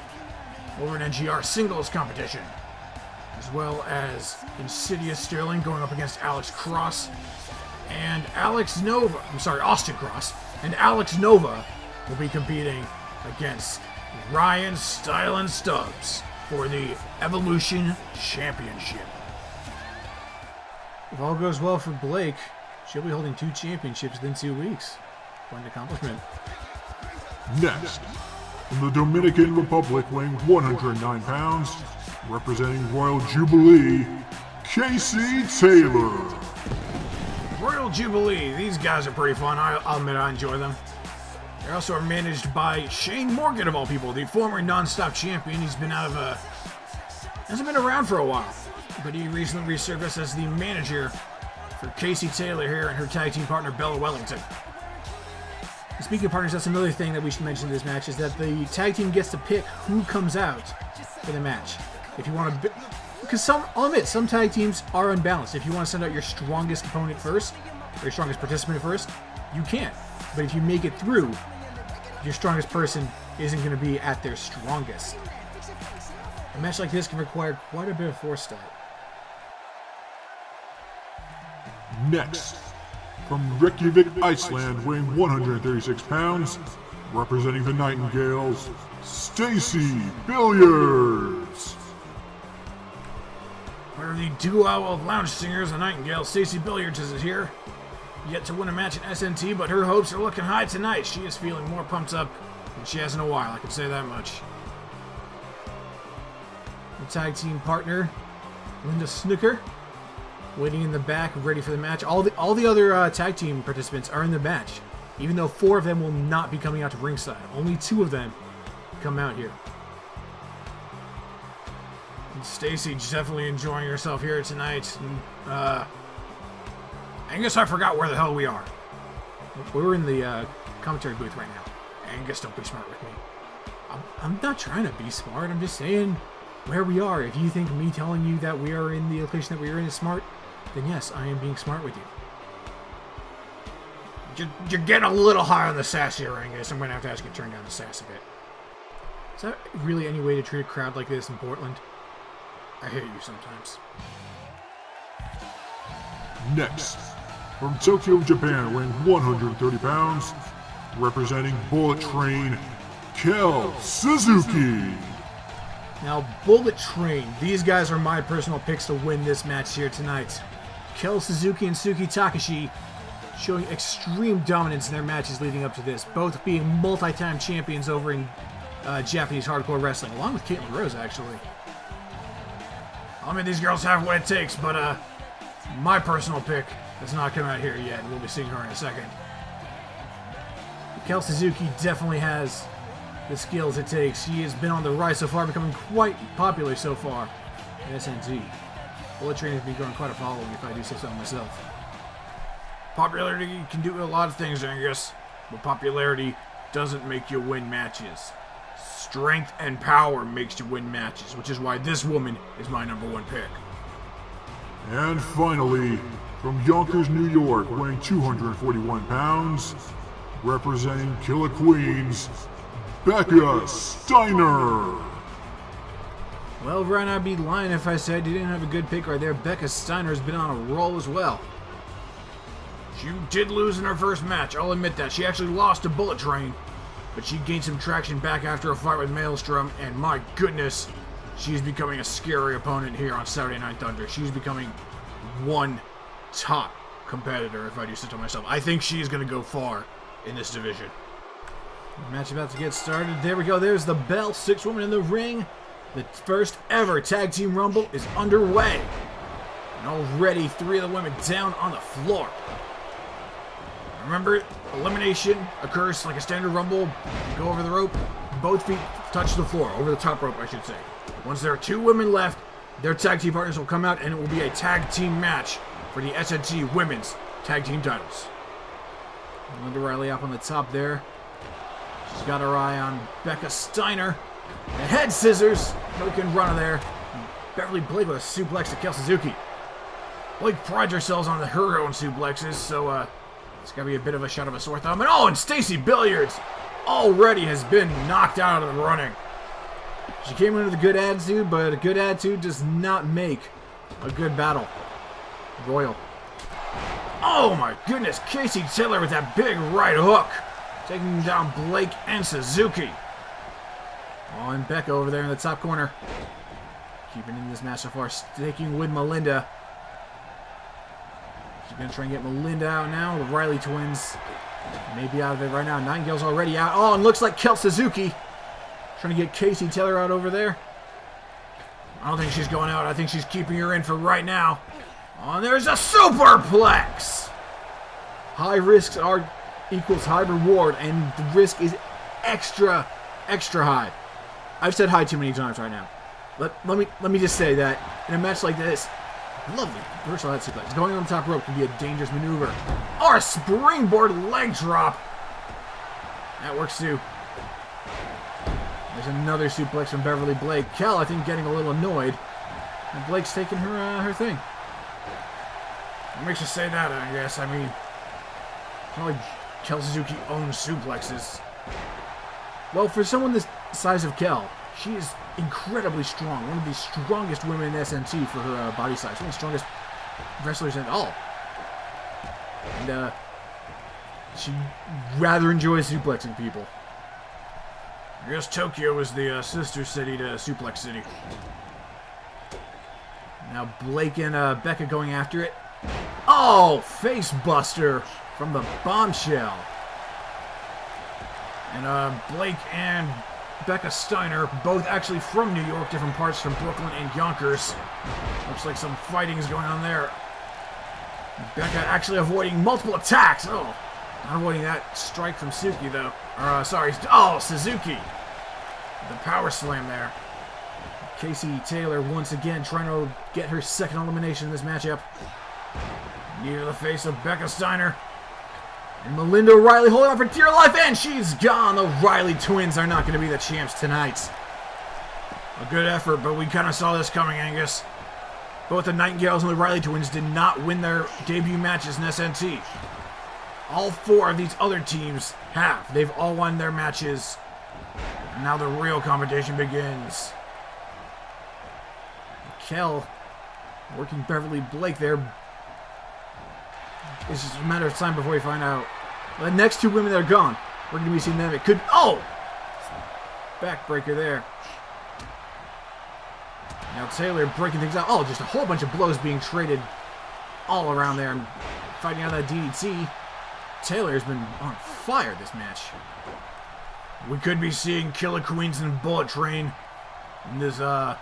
over an NGR singles competition, as well as Insidious Sterling going up against Alex Cross and Austin Cross, and Alex Nova will be competing against Ryan Stylin Stubbs for the Evolution Championship. If all goes well for Blake, she'll be holding 2 championships within 2 weeks. Quite an accomplishment. Next, from the Dominican Republic, weighing 109 pounds, representing Royal Jubilee, Casey Taylor. Royal Jubilee, these guys are pretty fun. I'll admit I enjoy them. They also are managed by Shane Morgan, of all people, the former non-stop champion. He's been hasn't been around for a while, but he recently resurfaced as the manager for Casey Taylor here and her tag team partner Bella Wellington. Speaking of partners, that's another thing that we should mention in this match, is that the tag team gets to pick who comes out for the match. If you want to... Because I'll admit, some tag teams are unbalanced. If you want to send out your strongest opponent first, or your strongest participant first, you can. But if you make it through, your strongest person isn't going to be at their strongest. A match like this can require quite a bit of foresight. Next, from Reykjavik, Iceland, weighing 136 pounds, representing the Nightingales, Stacy Billiards. Where the duo of lounge singers, the Nightingale, Stacy Billiards is here. Yet to win a match in SNT, but her hopes are looking high tonight. She is feeling more pumped up than she has in a while, I can say that much. The tag team partner, Linda Snooker, waiting in the back, ready for the match. All the other tag team participants are in the match, even though 4 of them will not be coming out to ringside. Only 2 of them come out here. Stacy definitely enjoying herself here tonight. Angus, I forgot where the hell we are. We're in the commentary booth right now. Angus, don't be smart with me. I'm not trying to be smart. I'm just saying where we are. If you think me telling you that we are in the location that we are in is smart, then yes, I am being smart with you. You're getting a little high on the sass here, Angus. I'm going to have to ask you to turn down the sass a bit. Is that really any way to treat a crowd like this in Portland? I hate you sometimes. Next, from Tokyo, Japan, weighing 130 pounds, representing Bullet Train, Cal Suzuki. Now, Bullet Train, these guys are my personal picks to win this match here tonight. Kel Suzuki and Suki Takashi showing extreme dominance in their matches leading up to this, both being multi-time champions over in Japanese hardcore wrestling, along with Caitlin Rose, actually. I mean, these girls have what it takes, but my personal pick has not come out here yet, and we'll be seeing her in a second. Kel Suzuki definitely has the skills it takes. She has been on the rise so far, becoming quite popular so far in SNT. Bullet Train has been growing quite a following, if I do say so myself. Popularity can do a lot of things, Angus, but popularity doesn't make you win matches. Strength and power makes you win matches, which is why this woman is my #1 pick. And finally, from Yonkers, New York, weighing 241 pounds, representing Killer Queens, Becca Steiner. Well, Ryan, I'd be lying if I said you didn't have a good pick right there. Becca Steiner's been on a roll as well. She did lose in her first match, I'll admit that. She actually lost to Bullet Train, but she gained some traction back after a fight with Maelstrom, and my goodness, she's becoming a scary opponent here on Saturday Night Thunder. She's becoming one top competitor, if I do say so myself. I think she's going to go far in this division. The match about to get started. There we go. There's the bell. 6 women in the ring. The first ever Tag Team Rumble is underway. And already 3 of the women down on the floor. Remember, elimination occurs like a standard Rumble. You go over the rope. Both feet touch the floor. Over the top rope, I should say. Once there are 2 women left, their tag team partners will come out, and it will be a tag team match for the SNT Women's Tag Team titles. Linda Riley up on the top there. She's got her eye on Becca Steiner. The head scissors. Broken runner there. Beverly Blake with a suplex to Kel Suzuki. Blake prides herself on her own suplexes, so it's got to be a bit of a shot of a sore thumb. And Stacy Billiards already has been knocked out of the running. She came in with a good attitude, but a good attitude does not make a good battle royal. Oh my goodness, Casey Taylor with that big right hook. Taking down Blake and Suzuki. Oh, and Becca over there in the top corner. Keeping in this match so far, sticking with Melinda. She's going to try and get Melinda out now. The Riley twins may be out of it right now. Nightingale's already out. Oh, and looks like Kel Suzuki trying to get Casey Taylor out over there. I don't think she's going out. I think she's keeping her in for right now. Oh, and there's a superplex. High risks equals high reward, and the risk is extra high. I've said high too many times right now. Let me just say that in a match like this, lovely versatile head suplex. Going on the top rope can be a dangerous maneuver. Or a springboard leg drop. That works too. There's another suplex from Beverly Blake. Cal, I think, getting a little annoyed. And Blake's taking her thing. What makes you say that, I guess? I mean, it's not like Kel Suzuki owns suplexes. Well, for someone this size of Kel, she is incredibly strong. One of the strongest women in SNT for her body size. One of the strongest wrestlers at all. And she rather enjoys suplexing people. I guess Tokyo is the sister city to Suplex City. Now Blake and Becca going after it. Oh! Face buster from the bombshell. And Blake and Becca Steiner, both actually from New York, different parts from Brooklyn and Yonkers. Looks like some fighting is going on there. Becca actually avoiding multiple attacks. Oh, not avoiding that strike from Suzuki, though. Suzuki. The power slam there. Casey Taylor once again trying to get her second elimination in this matchup. Knee to the face of Becca Steiner. And Melinda O'Reilly holding on for dear life, and she's gone. The Riley twins are not going to be the champs tonight. A good effort, but we kind of saw this coming, Angus. Both the Nightingales and the Riley twins did not win their debut matches in SNT. All four of these other teams have. They've all won their matches. And now the real competition begins. Kel working Beverly Blake there. It's just a matter of time before we find out. The next two women that are gone, we're going to be seeing them. It could... Oh! Backbreaker there. Now Taylor breaking things out. Oh, just a whole bunch of blows being traded all around there and fighting out that DDT. Taylor has been on fire this match. We could be seeing Killer Queens and Bullet Train in this, the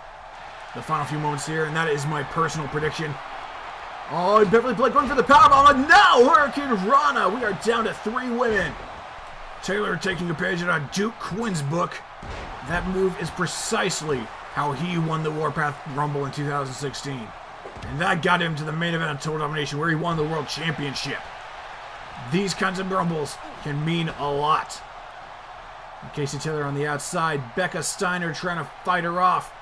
final few moments here, and that is my personal prediction. Oh, and Beverly Blake going for the powerbomb, and now Hurricane Rana. We are down to 3 women. Taylor taking a page out of Duke Quinn's book. That move is precisely how he won the Warpath Rumble in 2016. And that got him to the main event of Total Domination, where he won the World Championship. These kinds of rumbles can mean a lot. Casey Taylor on the outside. Becca Steiner trying to fight her off.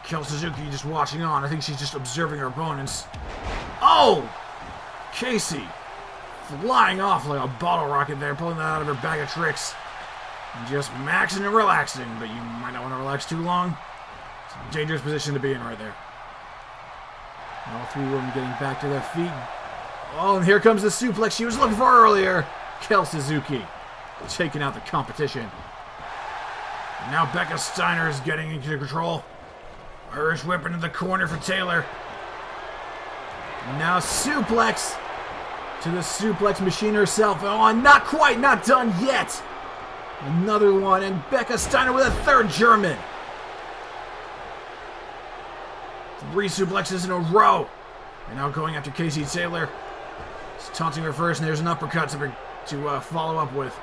Kel Suzuki just watching on. I think she's just observing her opponents. Oh! Casey flying off like a bottle rocket there, pulling that out of her bag of tricks. And just maxing and relaxing, but you might not want to relax too long. It's a dangerous position to be in right there. All 3 women getting back to their feet. Oh, and here comes the suplex she was looking for earlier. Kel Suzuki taking out the competition. And now Becca Steiner is getting into control. Irish whip into the corner for Taylor. And now suplex to the suplex machine herself. Oh, and not quite, not done yet. Another one, and Becca Steiner with a third German. 3 suplexes in a row. And now going after Casey Taylor. He's taunting her first, and there's an uppercut to follow up with.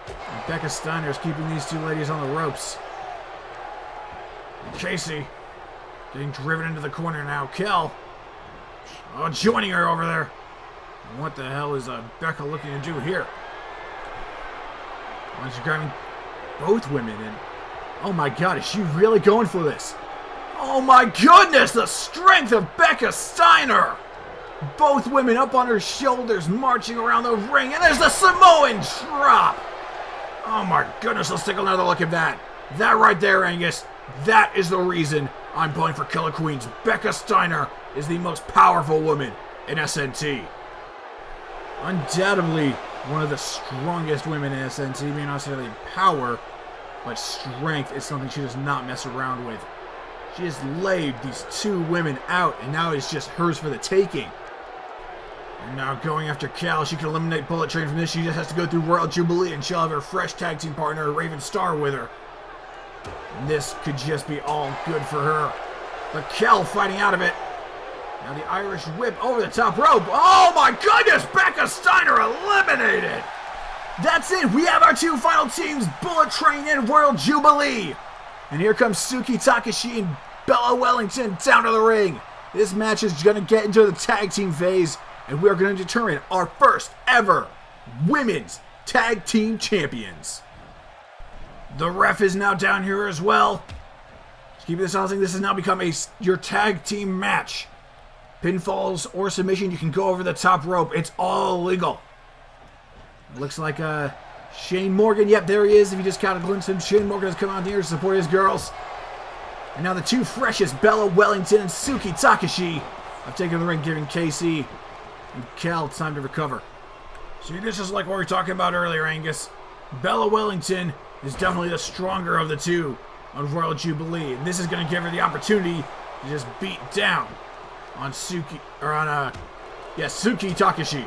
And Becca Steiner is keeping these 2 ladies on the ropes. And Casey getting driven into the corner now. Kel joining her over there. And what the hell is Becca looking to do here? Why she's grabbing both women in. Oh my god, is she really going for this? Oh my goodness, the strength of Becca Steiner! Both women up on her shoulders, marching around the ring, and there's the Samoan drop! Oh my goodness, let's take another look at that. That right there, Angus, that is the reason I'm pulling for Killer Queens. Becca Steiner is the most powerful woman in SNT. Undoubtedly one of the strongest women in SNT, maybe not necessarily power, but strength is something she does not mess around with. She has laid these 2 women out, and now it's just hers for the taking. And now going after Cal, she can eliminate Bullet Train from this. She just has to go through Royal Jubilee, and she'll have her fresh tag team partner, Raven Star, with her. And this could just be all good for her. But Cal fighting out of it. Now the Irish whip over the top rope. Oh my goodness! Becca Steiner eliminated! That's it! We have our 2 final teams, Bullet Train and Royal Jubilee! And here comes Suki Takashi and Bella Wellington down to the ring. This match is going to get into the tag team phase, and we are going to determine our first ever Women's Tag Team Champions. The ref is now down here as well. Just keep this on. This has now become your tag team match. Pinfalls or submission, you can go over the top rope. It's all legal. It looks like Shane Morgan. Yep, there he is. If you just caught a glimpse of him, Shane Morgan has come out here to support his girls. And now the two freshest, Bella Wellington and Suki Takashi, have taken the ring, giving Casey and Cal time to recover. See, this is like what we were talking about earlier, Angus. Bella Wellington is definitely the stronger of the two on Royal Jubilee. And this is going to give her the opportunity to just beat down on Suki Takashi.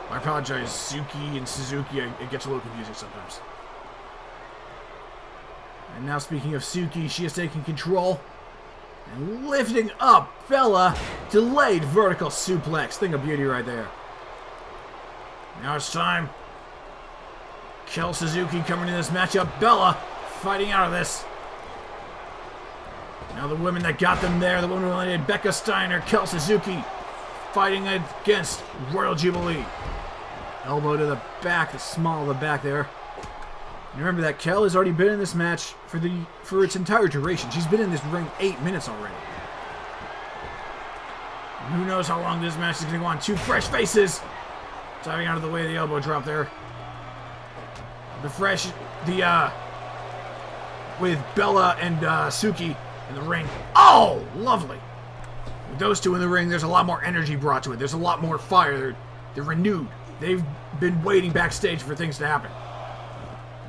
I apologize, Suki and Suzuki, it gets a little confusing sometimes. And now speaking of Suki, she is taking control and lifting up Bella. Delayed vertical suplex. Thing of beauty right there. Now it's time. Kel Suzuki coming in this matchup. Bella fighting out of this. Now the women that got them there, the women who landed, Becca Steiner, Kel Suzuki, fighting against Royal Jubilee. Elbow to the back, the small of the back there. And remember that Kel has already been in this match for its entire duration. She's been in this ring 8 minutes already. And who knows how long this match is going to go on. Two fresh faces. Diving out of the way of the elbow drop there. With Bella and Suki in the ring. Oh, lovely. With those two in the ring, there's a lot more energy brought to it. There's a lot more fire. They're renewed. They've been waiting backstage for things to happen.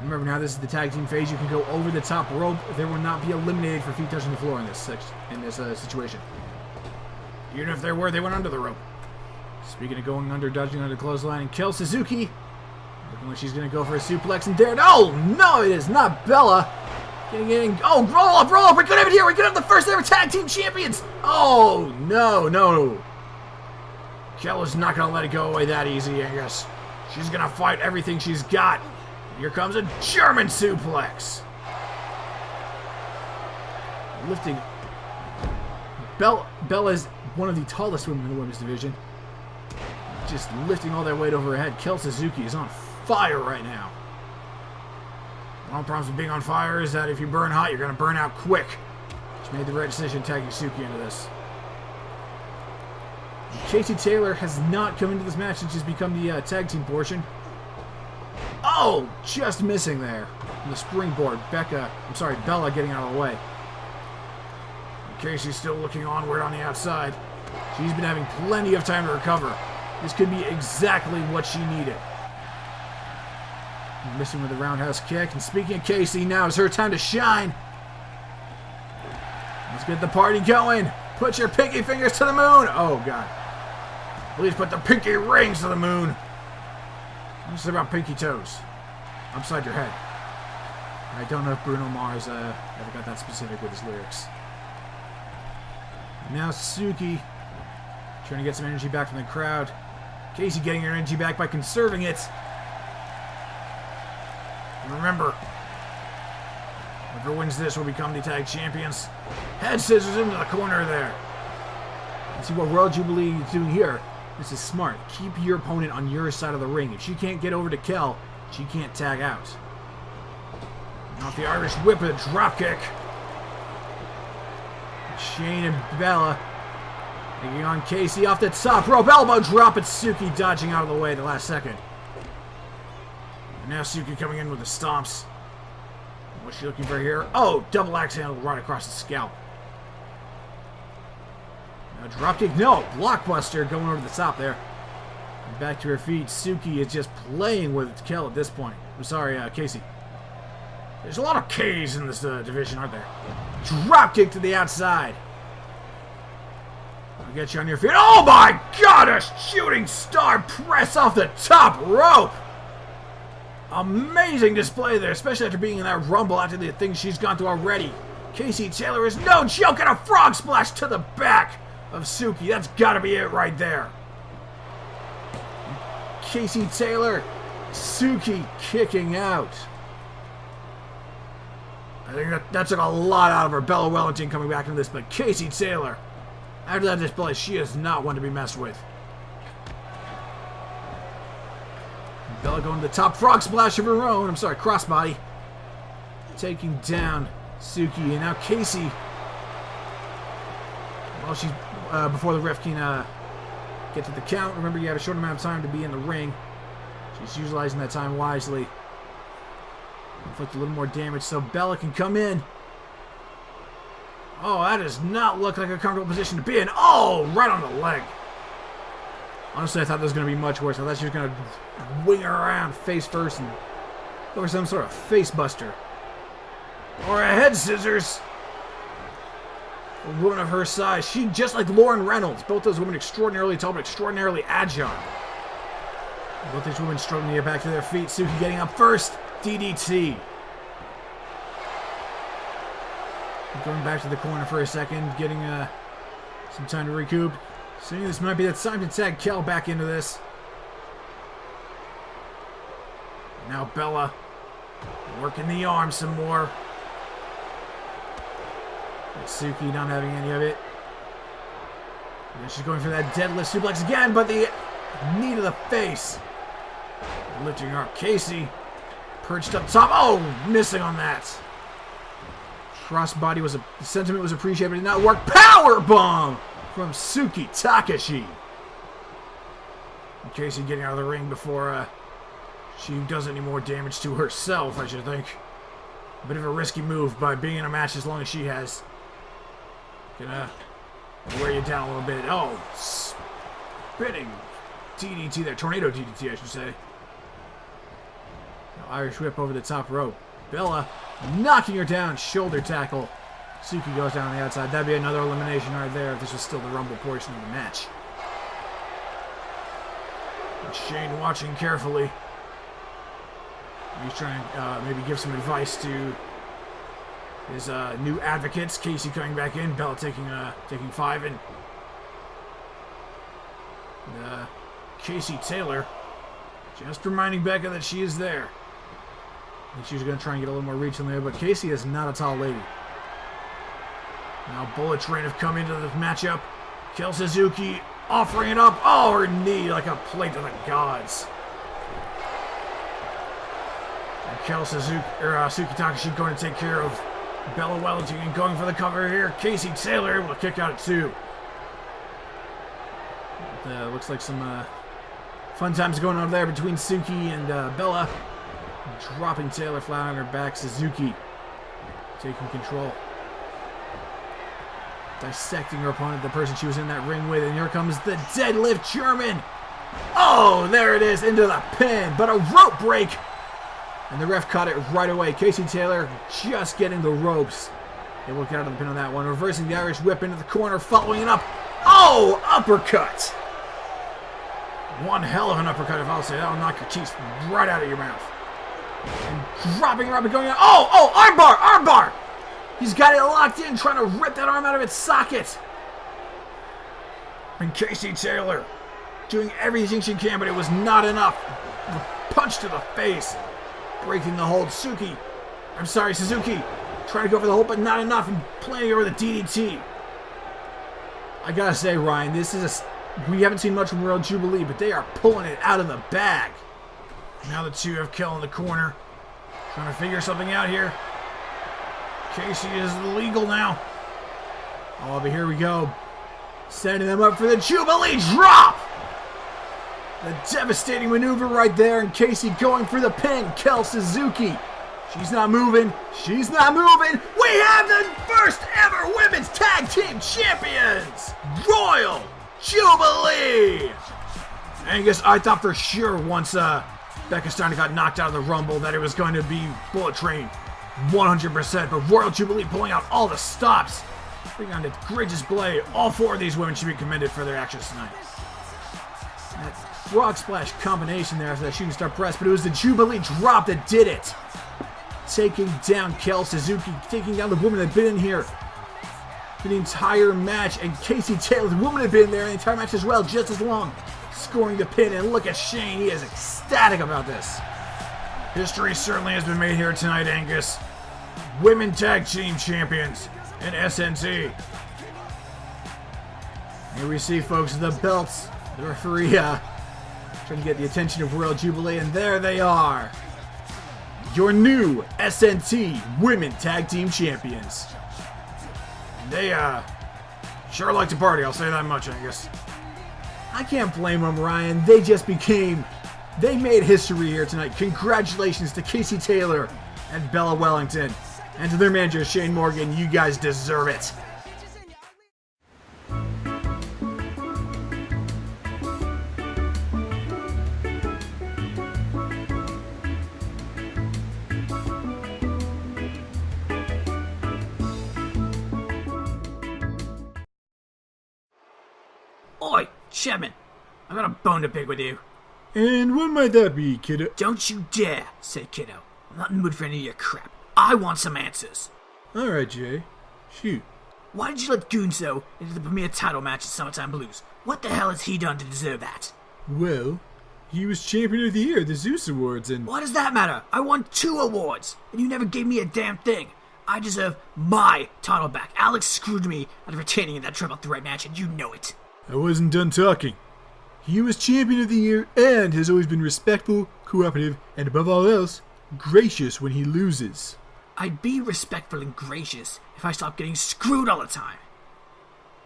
Remember now, this is the tag team phase. You can go over the top rope. They will not be eliminated for feet touching the floor in this situation. Even if there were, they went under the rope. Speaking of going under, dodging under clothesline, and Kel Suzuki. Looking like she's going to go for a suplex and dare. Oh, no, it is not Bella. Getting. Oh, roll up. We could have it here. We could have the first ever tag team champions. Oh, no. Kel is not going to let it go away that easy, I guess. She's going to fight everything she's got. Here comes a German suplex. Lifting. Bella is one of the tallest women in the women's division. Just lifting all that weight over her head. Kel Suzuki is on fire right now. One of the problems with being on fire is that if you burn hot, you're going to burn out quick. She made the right decision tagging Suki into this. Casey Taylor has not come into this match since she's become the tag team portion. Oh, just missing there. On the springboard, Bella getting out of the way. Casey's still looking onward on the outside. She's been having plenty of time to recover. This could be exactly what she needed. Missing with a roundhouse kick. And speaking of Casey, now is her time to shine. Let's get the party going. Put your pinky fingers to the moon. Oh, God. Please put the pinky rings to the moon. This is about pinky toes. Upside your head. I don't know if Bruno Mars ever got that specific with his lyrics. Now Suki trying to get some energy back from the crowd. Casey getting her energy back by conserving it. And remember, whoever wins this will become the tag champions. Head scissors into the corner there. And see what Royal Jubilee is doing here. This is smart. Keep your opponent on your side of the ring. If she can't get over to Kel, she can't tag out. And off the Irish whip with a drop kick. Shane and Bella taking on Casey off the top rope. Elbow drop at Suki, dodging out of the way at the last second. And now Suki coming in with the stomps. What's she looking for here? Oh, double axe handle right across the scalp. Now drop kick. No, blockbuster going over the top there. And back to her feet. Suki is just playing with Kel at this point. I'm sorry, Casey. There's a lot of K's in this division, aren't there? Drop kick to the outside. I'll get you on your feet. Oh my God! A shooting star press off the top rope. Amazing display there, especially after being in that rumble after the things she's gone through already. Casey Taylor is no joke, and a frog splash to the back of Suki. That's got to be it right there. Casey Taylor, Suki kicking out. I think that took a lot out of her. Bella Wellington coming back into this, but Casey Taylor, after that display, she is not one to be messed with. Bella going to the top frog splash of her own. I'm sorry, crossbody. Taking down Suki. And now Casey. Well, she's before the ref can get to the count. Remember, you have a short amount of time to be in the ring. She's utilizing that time wisely. Inflict a little more damage so Bella can come in. Oh, that does not look like a comfortable position to be in. Oh, right on the leg. Honestly, I thought this was going to be much worse. I thought she was going to wing her around face first and go for some sort of face buster. Or a head scissors. A woman of her size. She just like Lauren Reynolds. Both those women extraordinarily tall but extraordinarily agile. Both these women struggling to get back to their feet. Suki getting up first. DDT. Going back to the corner for a second. Getting some time to recoup. Seeing this might be the time to tag Cal back into this. Now Bella working the arm some more. Suki not having any of it. And she's going for that deadlift suplex again, but the knee to the face. Lifting her up. Casey perched up top. Oh, missing on that. Crossbody was the sentiment was appreciated, but did not work. Power bomb from Suki Takashi. And Casey getting out of the ring before she does any more damage to herself, I should think. A bit of a risky move by being in a match as long as she has. Gonna wear you down a little bit. Oh, spinning DDT there. Tornado DDT, I should say. Irish whip over the top rope. Bella knocking her down. Shoulder tackle. Suki goes down on the outside. That'd be another elimination right there if this was still the Rumble portion of the match. And Shane watching carefully. He's trying to maybe give some advice to his new advocates. Casey coming back in. Bella taking 5 and Casey Taylor just reminding Becca that she is there. I think she was going to try and get a little more reach in there, but Casey is not a tall lady. Now Bullet Train have come into the matchup. Kel Suzuki offering it up. Oh, her knee like a plate to the gods. And Kel Suzuki, Suki Takashi going to take care of Bella Wellington and going for the cover here. Casey Taylor able to kick out at 2. Looks like some fun times going on there between Suki and Bella. Dropping Taylor flat on her back. Suzuki taking control. Dissecting her opponent, the person she was in that ring with. And here comes the deadlift German. Oh, there it is. Into the pin. But a rope break. And the ref caught it right away. Casey Taylor just getting the ropes. Able to get out of the pin on that one. Reversing the Irish whip into the corner. Following it up. Oh, uppercut. One hell of an uppercut, if I'll say. That'll knock your teeth right out of your mouth. And dropping her up and going out. Oh, armbar, armbar. He's got it locked in, trying to rip that arm out of its socket. And Casey Taylor doing everything she can, but it was not enough. Punch to the face. Breaking the hold. Suzuki trying to go for the hold, but not enough, and playing over the DDT. I gotta say, Ryan, we haven't seen much from World Jubilee, but they are pulling it out of the bag. Now the two have Kel in the corner. Trying to figure something out here. Casey is legal now. Oh, but here we go. Setting them up for the Jubilee drop. The devastating maneuver right there. And Casey going for the pin. Kel Suzuki. She's not moving. She's not moving. We have the first ever women's tag team champions. Royal Jubilee. Angus, I thought for sure once Becca Steiner got knocked out of the Rumble that it was going to be Bullet Train 100%, but Royal Jubilee pulling out all the stops. Bringing on a great display. All 4 of these women should be commended for their actions tonight. That frog splash combination there after that shooting star press, but it was the Jubilee drop that did it. Taking down Kel Suzuki, taking down the woman that had been in here for the entire match, and Casey Taylor, the woman that had been there in the entire match as well, just as long. Scoring the pin, and look at Shane. He is ecstatic about this. History certainly has been made here tonight, Angus. Women Tag Team Champions in SNT. Here we see, folks, the belts. The referee trying to get the attention of Royal Jubilee, and there they are. Your new SNT Women Tag Team Champions. They, sure like to party, I'll say that much, I guess. I can't blame them, Ryan. They made history here tonight. Congratulations to Casey Taylor and Bella Wellington. And to their manager, Shane Morgan, you guys deserve it. Oi, Chapman, I got a bone to pick with you. And what might that be, kiddo? Don't you dare say kiddo. I'm not in the mood for any of your crap. I want some answers. Alright, Jay. Shoot. Why did you let Gunso into the premier title match at Summertime Blues? What the hell has he done to deserve that? Well, he was Champion of the Year at the Zeus Awards, and... Why does that matter? I won 2 awards, and you never gave me a damn thing. I deserve my title back. Alex screwed me out of retaining in that triple threat match, and you know it. I wasn't done talking. He was Champion of the Year and has always been respectful, cooperative, and above all else, gracious when he loses. I'd be respectful and gracious if I stopped getting screwed all the time.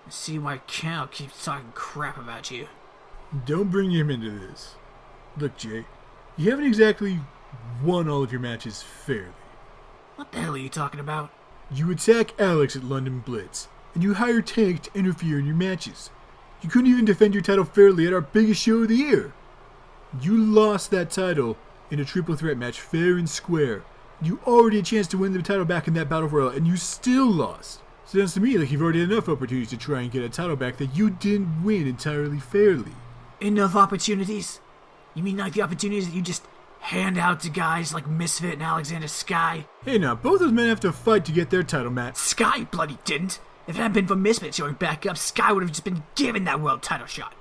I see why Cal keeps talking crap about you. Don't bring him into this. Look, Jay, you haven't exactly won all of your matches fairly. What the hell are you talking about? You attack Alex at London Blitz, and you hire Tank to interfere in your matches. You couldn't even defend your title fairly at our biggest show of the year. You lost that title in a triple threat match fair and square. You already had a chance to win the title back in that Battle Royal, and you still lost. Sounds to me like you've already had enough opportunities to try and get a title back that you didn't win entirely fairly. Enough opportunities? You mean like the opportunities that you just hand out to guys like Misfit and Alexander Sky? Hey now, both those men have to fight to get their title match. Sky bloody didn't. If it hadn't been for Misfit showing back up, Sky would have just been given that world title shot.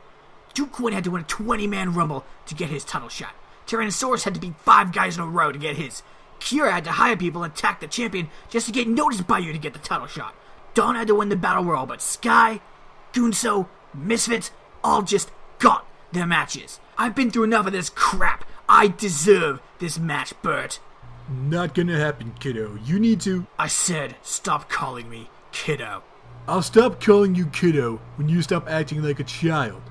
Duke Quinn had to win a 20-man rumble to get his title shot. Tyrannosaurus had to beat 5 guys in a row to get his. Kira had to hire people and attack the champion just to get noticed by you to get the title shot. Dawn had to win the Battle Royal, but Sky, Gunso, Misfits all just got their matches. I've been through enough of this crap. I deserve this match, Bert. Not gonna happen, kiddo. You need to... I said, stop calling me kiddo. I'll stop calling you kiddo when you stop acting like a child.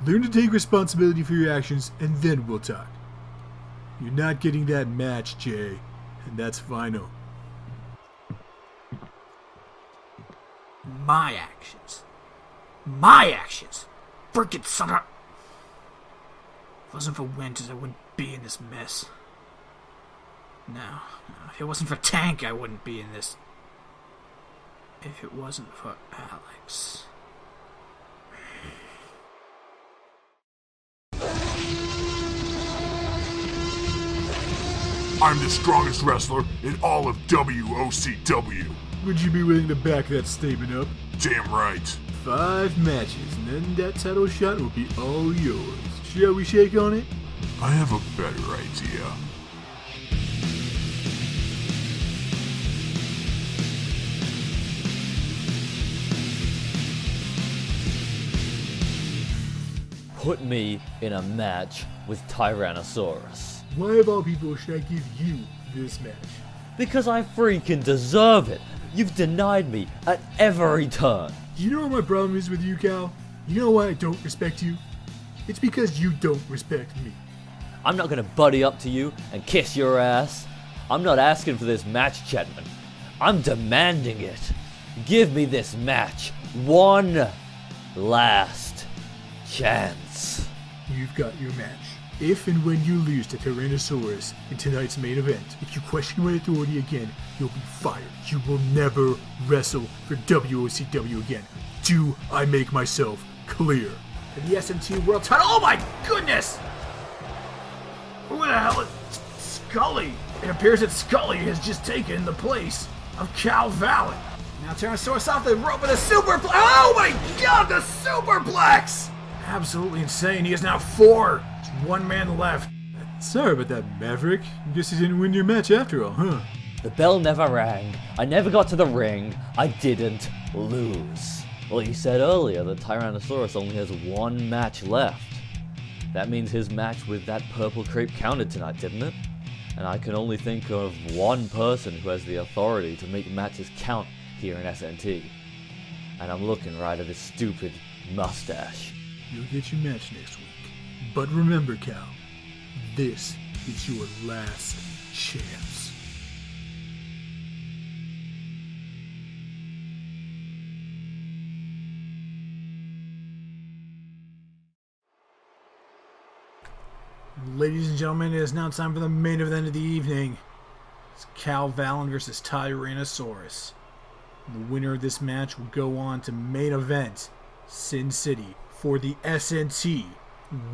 Learn to take responsibility for your actions, and then we'll talk. You're not getting that match, Jay, and that's final. My actions. My actions. Frickin' son of... If it wasn't for Winters, I wouldn't be in this mess. No, if it wasn't for Tank, I wouldn't be in this. If it wasn't for Alex. I'm the strongest wrestler in all of WOCW. Would you be willing to back that statement up? Damn right. 5 matches, and then that title shot will be all yours. Shall we shake on it? I have a better idea. Put me in a match with Tyrannosaurus. Why of all people should I give you this match? Because I freaking deserve it. You've denied me at every turn. You know what my problem is with you, Cal? You know why I don't respect you? It's because you don't respect me. I'm not gonna buddy up to you and kiss your ass. I'm not asking for this match, Chetman. I'm demanding it. Give me this match. One last chance. You've got your match. If and when you lose to Tyrannosaurus in tonight's main event, if you question my authority again, you'll be fired. You will never wrestle for WOCW again. Do I make myself clear? And the SNT World Title. Oh my goodness! Who the hell is Scully? It appears that Scully has just taken the place of Cal Vallen. Now Tyrannosaurus off the rope with a superplex. Oh my god, the superplex! Absolutely insane. He is now 4. There's 1 man left. Sorry about that, Maverick. Guess you didn't win your match after all, huh? The bell never rang. I never got to the ring. I didn't lose. Well, you said earlier that Tyrannosaurus only has 1 match left. That means his match with that purple creep counted tonight, didn't it? And I can only think of one person who has the authority to make matches count here in SNT. And I'm looking right at his stupid mustache. You'll get your match next week. But remember, Cal, this is your last chance. Ladies and gentlemen, it is now time for the main event of the evening. It's Cal Vallen versus Tyrannosaurus. The winner of this match will go on to main event Sin City for the SNT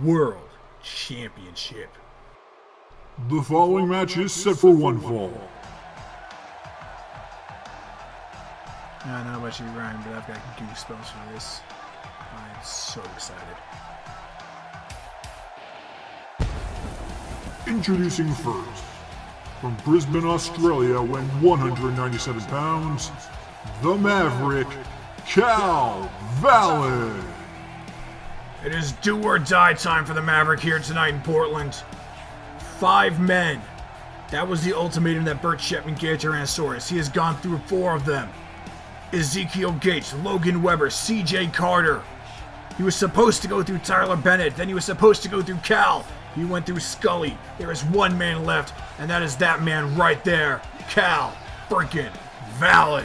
World Championship. The following match is set for one fall. I don't know about you, Ryan, but I've got goosebumps for this. I'm so excited. Introducing first, from Brisbane, Australia, weighing 197 pounds, the Maverick, Cal Vallen. It is do or die time for the Maverick here tonight in Portland. 5 men. That was the ultimatum that Burt Shepman gave Tyrannosaurus. He has gone through 4 of them. Ezekiel Gates, Logan Webber, CJ Carter. He was supposed to go through Tyler Bennett, then he was supposed to go through Cal. He went through Scully. There is 1 man left, and that is that man right there, Cal freaking Vallen.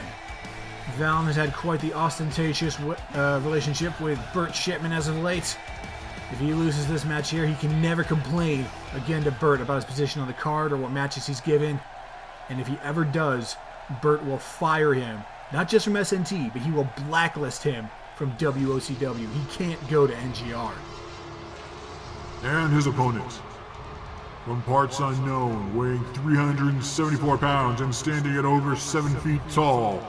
Vallen has had quite the ostentatious relationship with Burt Shipman as of late. If he loses this match here, he can never complain again to Burt about his position on the card or what matches he's given. And if he ever does, Burt will fire him, not just from SNT, but he will blacklist him from WOCW. He can't go to NGR. And his opponent, from parts unknown, weighing 374 pounds and standing at over 7 feet tall,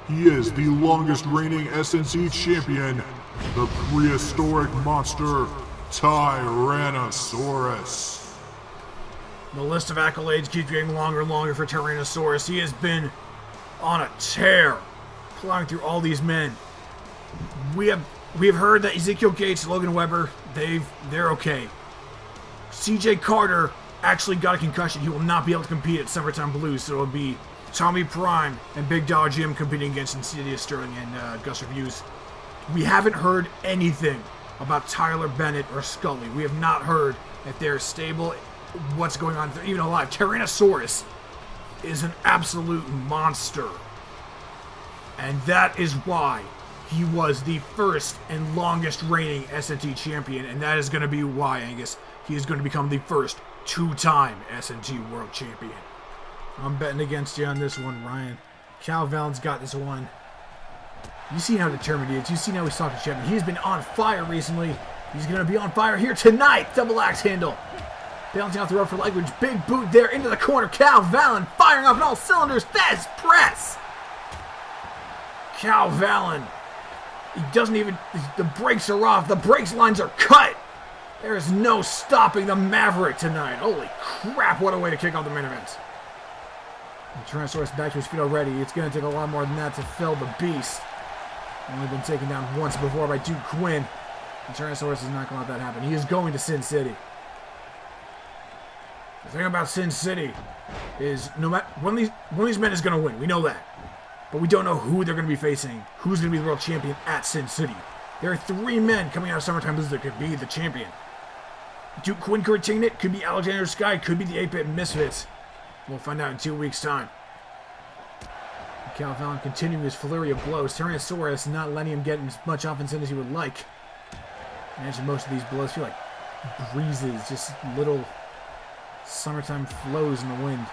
he is the longest reigning SNC champion, the prehistoric monster, Tyrannosaurus. The list of accolades keeps getting longer and longer for Tyrannosaurus. He has been on a tear, plowing through all these men. We have heard that Ezekiel Gates, Logan Webber, they're okay. CJ Carter actually got a concussion. He will not be able to compete at Summertime Blues, so it'll be Tommy Prime and Big Dollar Jim competing against Insidious Sterling and Gus Reviews. We haven't heard anything about Tyler Bennett or Scully. We have not heard if they're stable, what's going on, if they're even alive. Tyrannosaurus is an absolute monster. And that is why he was the first and longest reigning SNT champion, and that is going to be why, Angus, he is going to become the first 2-time SNT world champion. I'm betting against you on this one, Ryan. Cal Vallen's got this one. You've seen how determined he is. You've seen how he's talking shit. He's been on fire recently. He's going to be on fire here tonight. Double axe handle. Bouncing off the rope for language. Big boot there into the corner. Cal Vallen firing off on all cylinders. That's press. Cal Vallen. He doesn't even... The brakes are off. The brakes lines are cut. There is no stopping the Maverick tonight. Holy crap, what a way to kick off the main event. The Tyrannosaurus back to his feet already. It's going to take a lot more than that to fell the beast. Only been taken down once before by Duke Quinn. The Tyrannosaurus is not going to let that happen. He is going to Sin City. The thing about Sin City is no matter one of these men is going to win. We know that. But we don't know who they're going to be facing. Who's going to be the world champion at Sin City. There are 3 men coming out of Summertime Blues that could be the champion. Duke Quinn could retain it. Could be Alexander Sky. Could be the 8-Bit Misfits. We'll find out in 2 weeks' time. Cal Vallen continuing his flurry of blows. Tyrannosaurus not letting him get as much offense in as he would like. I imagine most of these blows feel like breezes, just little summertime flows in the wind.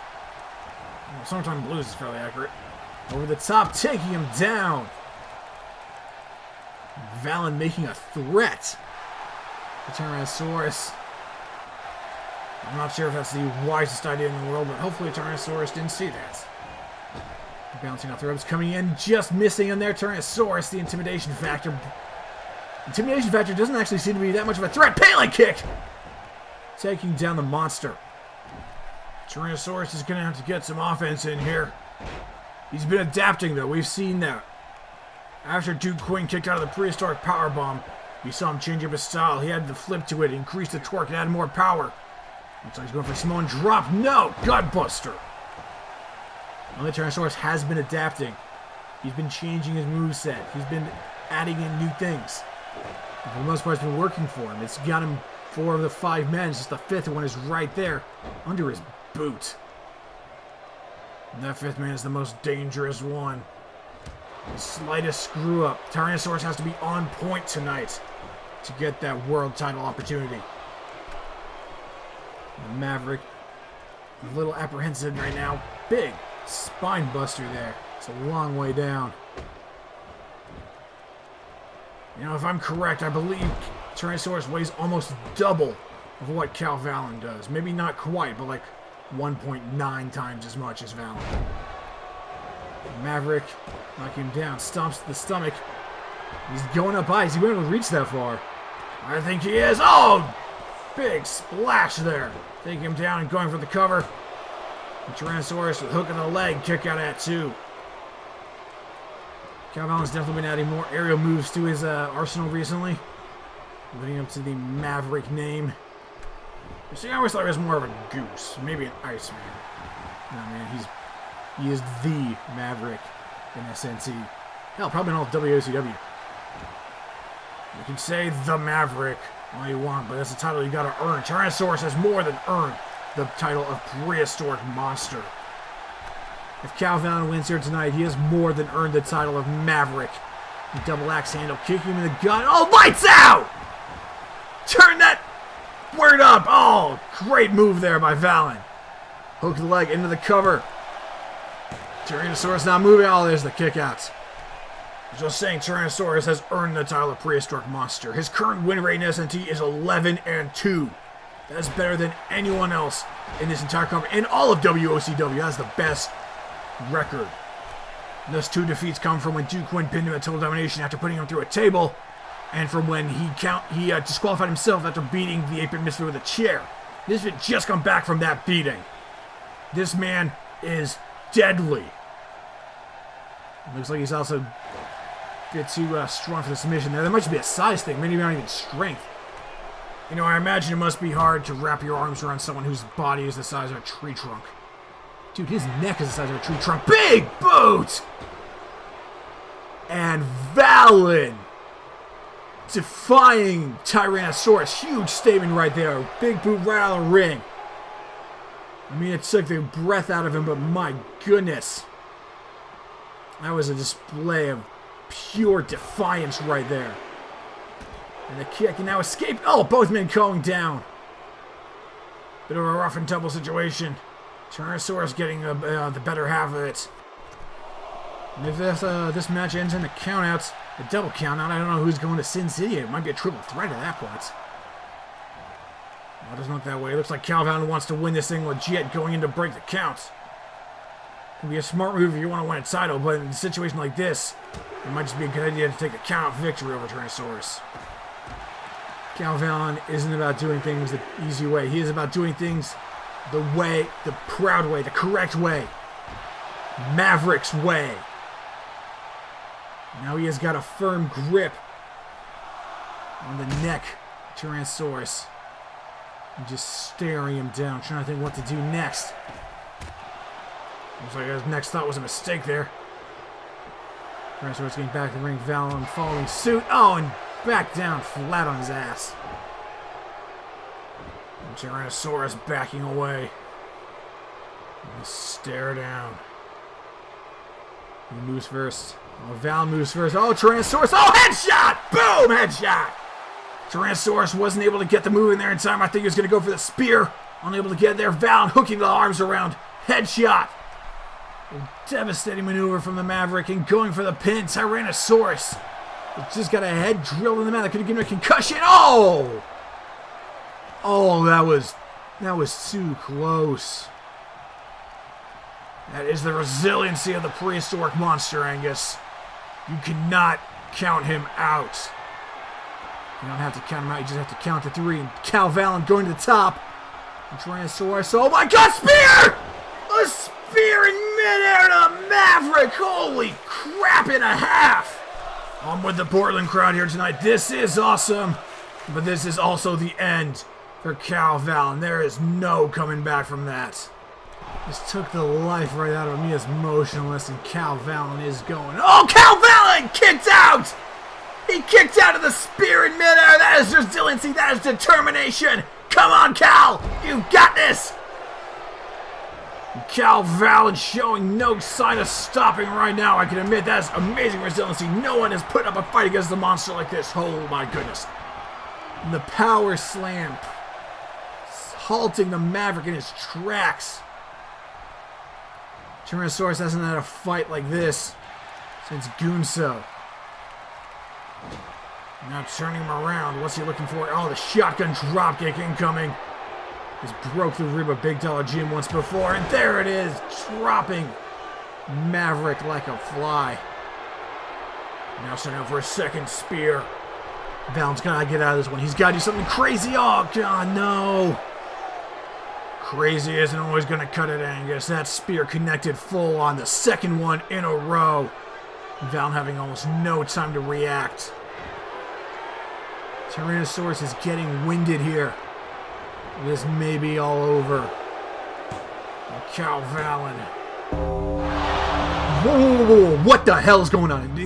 Well, Summertime Blues is fairly accurate. Over the top, taking him down. Vallen making a threat. The Tyrannosaurus. I'm not sure if that's the wisest idea in the world, but hopefully Tyrannosaurus didn't see that. Bouncing off the ropes, coming in, just missing in there. Tyrannosaurus, the intimidation factor. Intimidation factor doesn't actually seem to be that much of a threat. Pele kick! Taking down the monster. Tyrannosaurus is going to have to get some offense in here. He's been adapting, though. We've seen that. After Duke Quinn kicked out of the prehistoric powerbomb, You saw him change up his style. He had the flip to it, increase the torque, and add more power. Looks like he's going for a Samoan drop. No! Gutbuster! Well, the Tyrannosaurus has been adapting. He's been changing his moveset. He's been adding in new things. And for the most part, it's been working for him. It's got him 4 of the 5 men. It's just the 5th one is right there under his boot. And that 5th man is the most dangerous one. The slightest screw up. Tyrannosaurus has to be on point tonight to get that world title opportunity. The Maverick, a little apprehensive right now. Big spine buster there. It's a long way down. You know, if I'm correct, I believe Tyrannosaurus weighs almost double of what Cal Vallen does. Maybe not quite, but like 1.9 times as much as Vallen. Maverick knocking him down, stomps the stomach. He's going up high. Is he going to reach that far? I think he is. Oh! Big splash there. Taking him down and going for the cover. And Tyrannosaurus with hook in the leg, kick out at 2. Cal Vallen's definitely been adding more aerial moves to his arsenal recently. Living up to the Maverick name. You see, I always thought he was more of a goose. Maybe an Iceman. No, man, he is the Maverick in SNT. Hell, probably in all WCW. You can say the Maverick all you want, but that's a title you gotta earn. Tyrannosaurus has more than earned the title of prehistoric monster. If Cal Vallen wins here tonight, he has more than earned the title of Maverick. The double axe handle, kicking him in the gut. Oh, lights out! Turn that word up! Oh, great move there by Vallen. Hook the leg into the cover. Tyrannosaurus not moving. Oh, there's the kick out. Just saying, Tyrannosaurus has earned the title of prehistoric monster. His current win rate in SNT is 11-2. That's better than anyone else in this entire company. In all of WOCW, that's the best record. Those 2 defeats come from when Duke Win pinned him at Total Domination after putting him through a table, and from when he disqualified himself after beating the 8-Bit Misfit with a chair. This Misfit just come back from that beating. This man is deadly. Looks like he's also a bit too strong for the submission there. That might just be a size thing, maybe not even strength. You know, I imagine it must be hard to wrap your arms around someone whose body is the size of a tree trunk. Dude, his neck is the size of a tree trunk. Big boot! And Vallen defying Tyrannosaurus. Huge statement right there. Big boot right out of the ring. I mean, it took the breath out of him, but my goodness. That was a display of pure defiance right there. And the kick, and now escape. Oh, both men going down. Bit of a rough and tumble situation. Tyrannosaurus getting the better half of it. And if this match ends in a countout, a double countout, I don't know who's going to Sin City. It might be a triple threat at that point. Well, it doesn't look that way. It looks like Cal Vallen wants to win this thing legit, going in to break the count. It can be a smart move if you want to win a title, but in a situation like this, it might just be a good idea to take a count victory over Tyrannosaurus. Cal Vallen isn't about doing things the easy way. He is about doing things the way, the proud way, the correct way. Maverick's way. Now he has got a firm grip on the neck of Tyrannosaurus. And just staring him down, trying to think what to do next. Looks like his next thought was a mistake there. Tyrannosaurus getting back to the ring, Vallen following suit. Oh, and back down flat on his ass. And Tyrannosaurus backing away. And stare down. He moves first. Oh, Val moves first. Oh, Tyrannosaurus. Oh, headshot! Boom! Headshot! Tyrannosaurus wasn't able to get the move in there in time. I think he was going to go for the spear. Unable to get there. Val hooking the arms around. Headshot. A devastating maneuver from the Maverick and going for the pin. Tyrannosaurus. It just got a head drilled in the mat. That could have given him a concussion. Oh! Oh, that was too close. That is the resiliency of the prehistoric monster, Angus. You cannot count him out. You don't have to count him out, you just have to count to 3. And Cal Vallen going to the top. And Tyrannosaurus, oh my god, spear! A spear in midair to Maverick! Holy crap and a half! I'm with the Portland crowd here tonight. This is awesome, but this is also the end for Cal Vallen. There is no coming back from that. This took the life right out of me as motionless, and Cal Vallen is going. Oh, Cal Vallen kicked out! He kicked out of the spear in midair. That is resiliency. That is determination. Come on, Cal. You've got this. Cal Vallen showing no sign of stopping right now. I can admit that's amazing resiliency. No one has put up a fight against a monster like this. Oh, my goodness. And the power slam. Halting the Maverick in his tracks. Tyrannosaurus hasn't had a fight like this since Goonso. Now turning him around. What's he looking for? Oh, the shotgun dropkick incoming. He's broke the rib of Big Dollar Jim once before, and there it is, dropping Maverick like a fly. Now setting up for a second spear. Vallen's gotta get out of this one. He's gotta do something crazy. Oh, God, no. Crazy isn't always gonna cut it, Angus. That spear connected full on, the second one in a row. Vallen having almost no time to react. Tyrannosaurus is getting winded here. This may be all over. Cal Vallen. Whoa, what the hell is going on?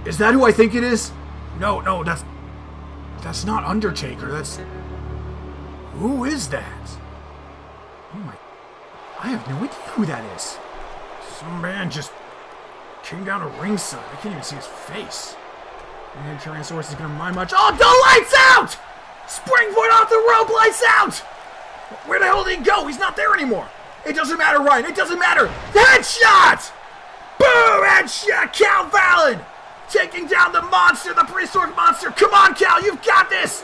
Is that who I think it is? No, that's not Undertaker. Who is that? Oh my, I have no idea who that is. Some man just came down to ringside. I can't even see his face. And Tyrannosaurus is gonna mind much. Oh, the lights out! Springboard off the rope, lights out! Where the hell did he go? He's not there anymore. It doesn't matter, Ryan. It doesn't matter. Headshot! Boom! Headshot! Cal Vallen taking down the monster, the prehistoric monster. Come on, Cal. You've got this.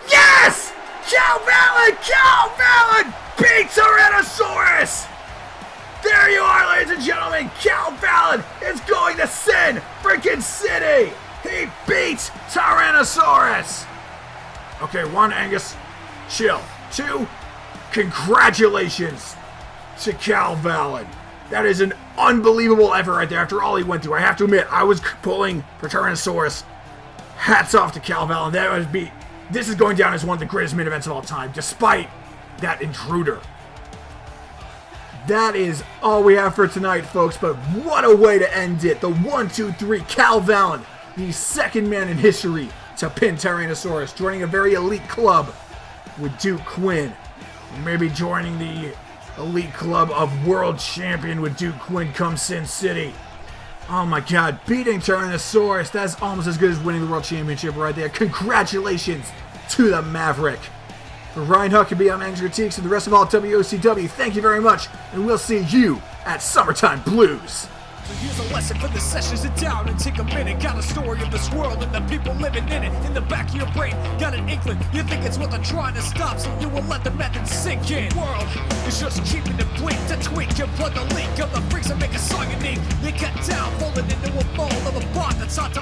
Yes! Cal Vallen! Cal Vallen beats Tyrannosaurus! There you are, ladies and gentlemen. Cal Vallen is going to Sin freaking City. He beats Tyrannosaurus. Okay, 1, Angus, chill. 2, congratulations to Cal Vallen. That is an unbelievable effort right there after all he went through. I have to admit, I was pulling for Tyrannosaurus. Hats off to Cal Vallen. This is going down as one of the greatest main events of all time, despite that intruder. That is all we have for tonight, folks, but what a way to end it. The 1, 2, 3, Cal Vallen, the second man in history to pin Tyrannosaurus, joining a very elite club with Duke Quinn. Maybe joining the elite club of world champion with Duke Quinn come Sin City. Oh my God, beating Tyrannosaurus, that's almost as good as winning the world championship right there. Congratulations to the Maverick. For Ryan Huckabee, I'm Andrew Teeks, and the rest of all WOCW, thank you very much, and we'll see you at Summertime Blues. So here's a lesson for the sessions. Sit down and take a minute. Got a story of this world and the people living in it. In the back of your brain, got an inkling. You think it's what they're trying to stop, so you will let the method sink in. World is just keeping it blink to tweak. You plug a leak of the freaks that make a song unique. They cut down, folded into a mold of a bond that's hard to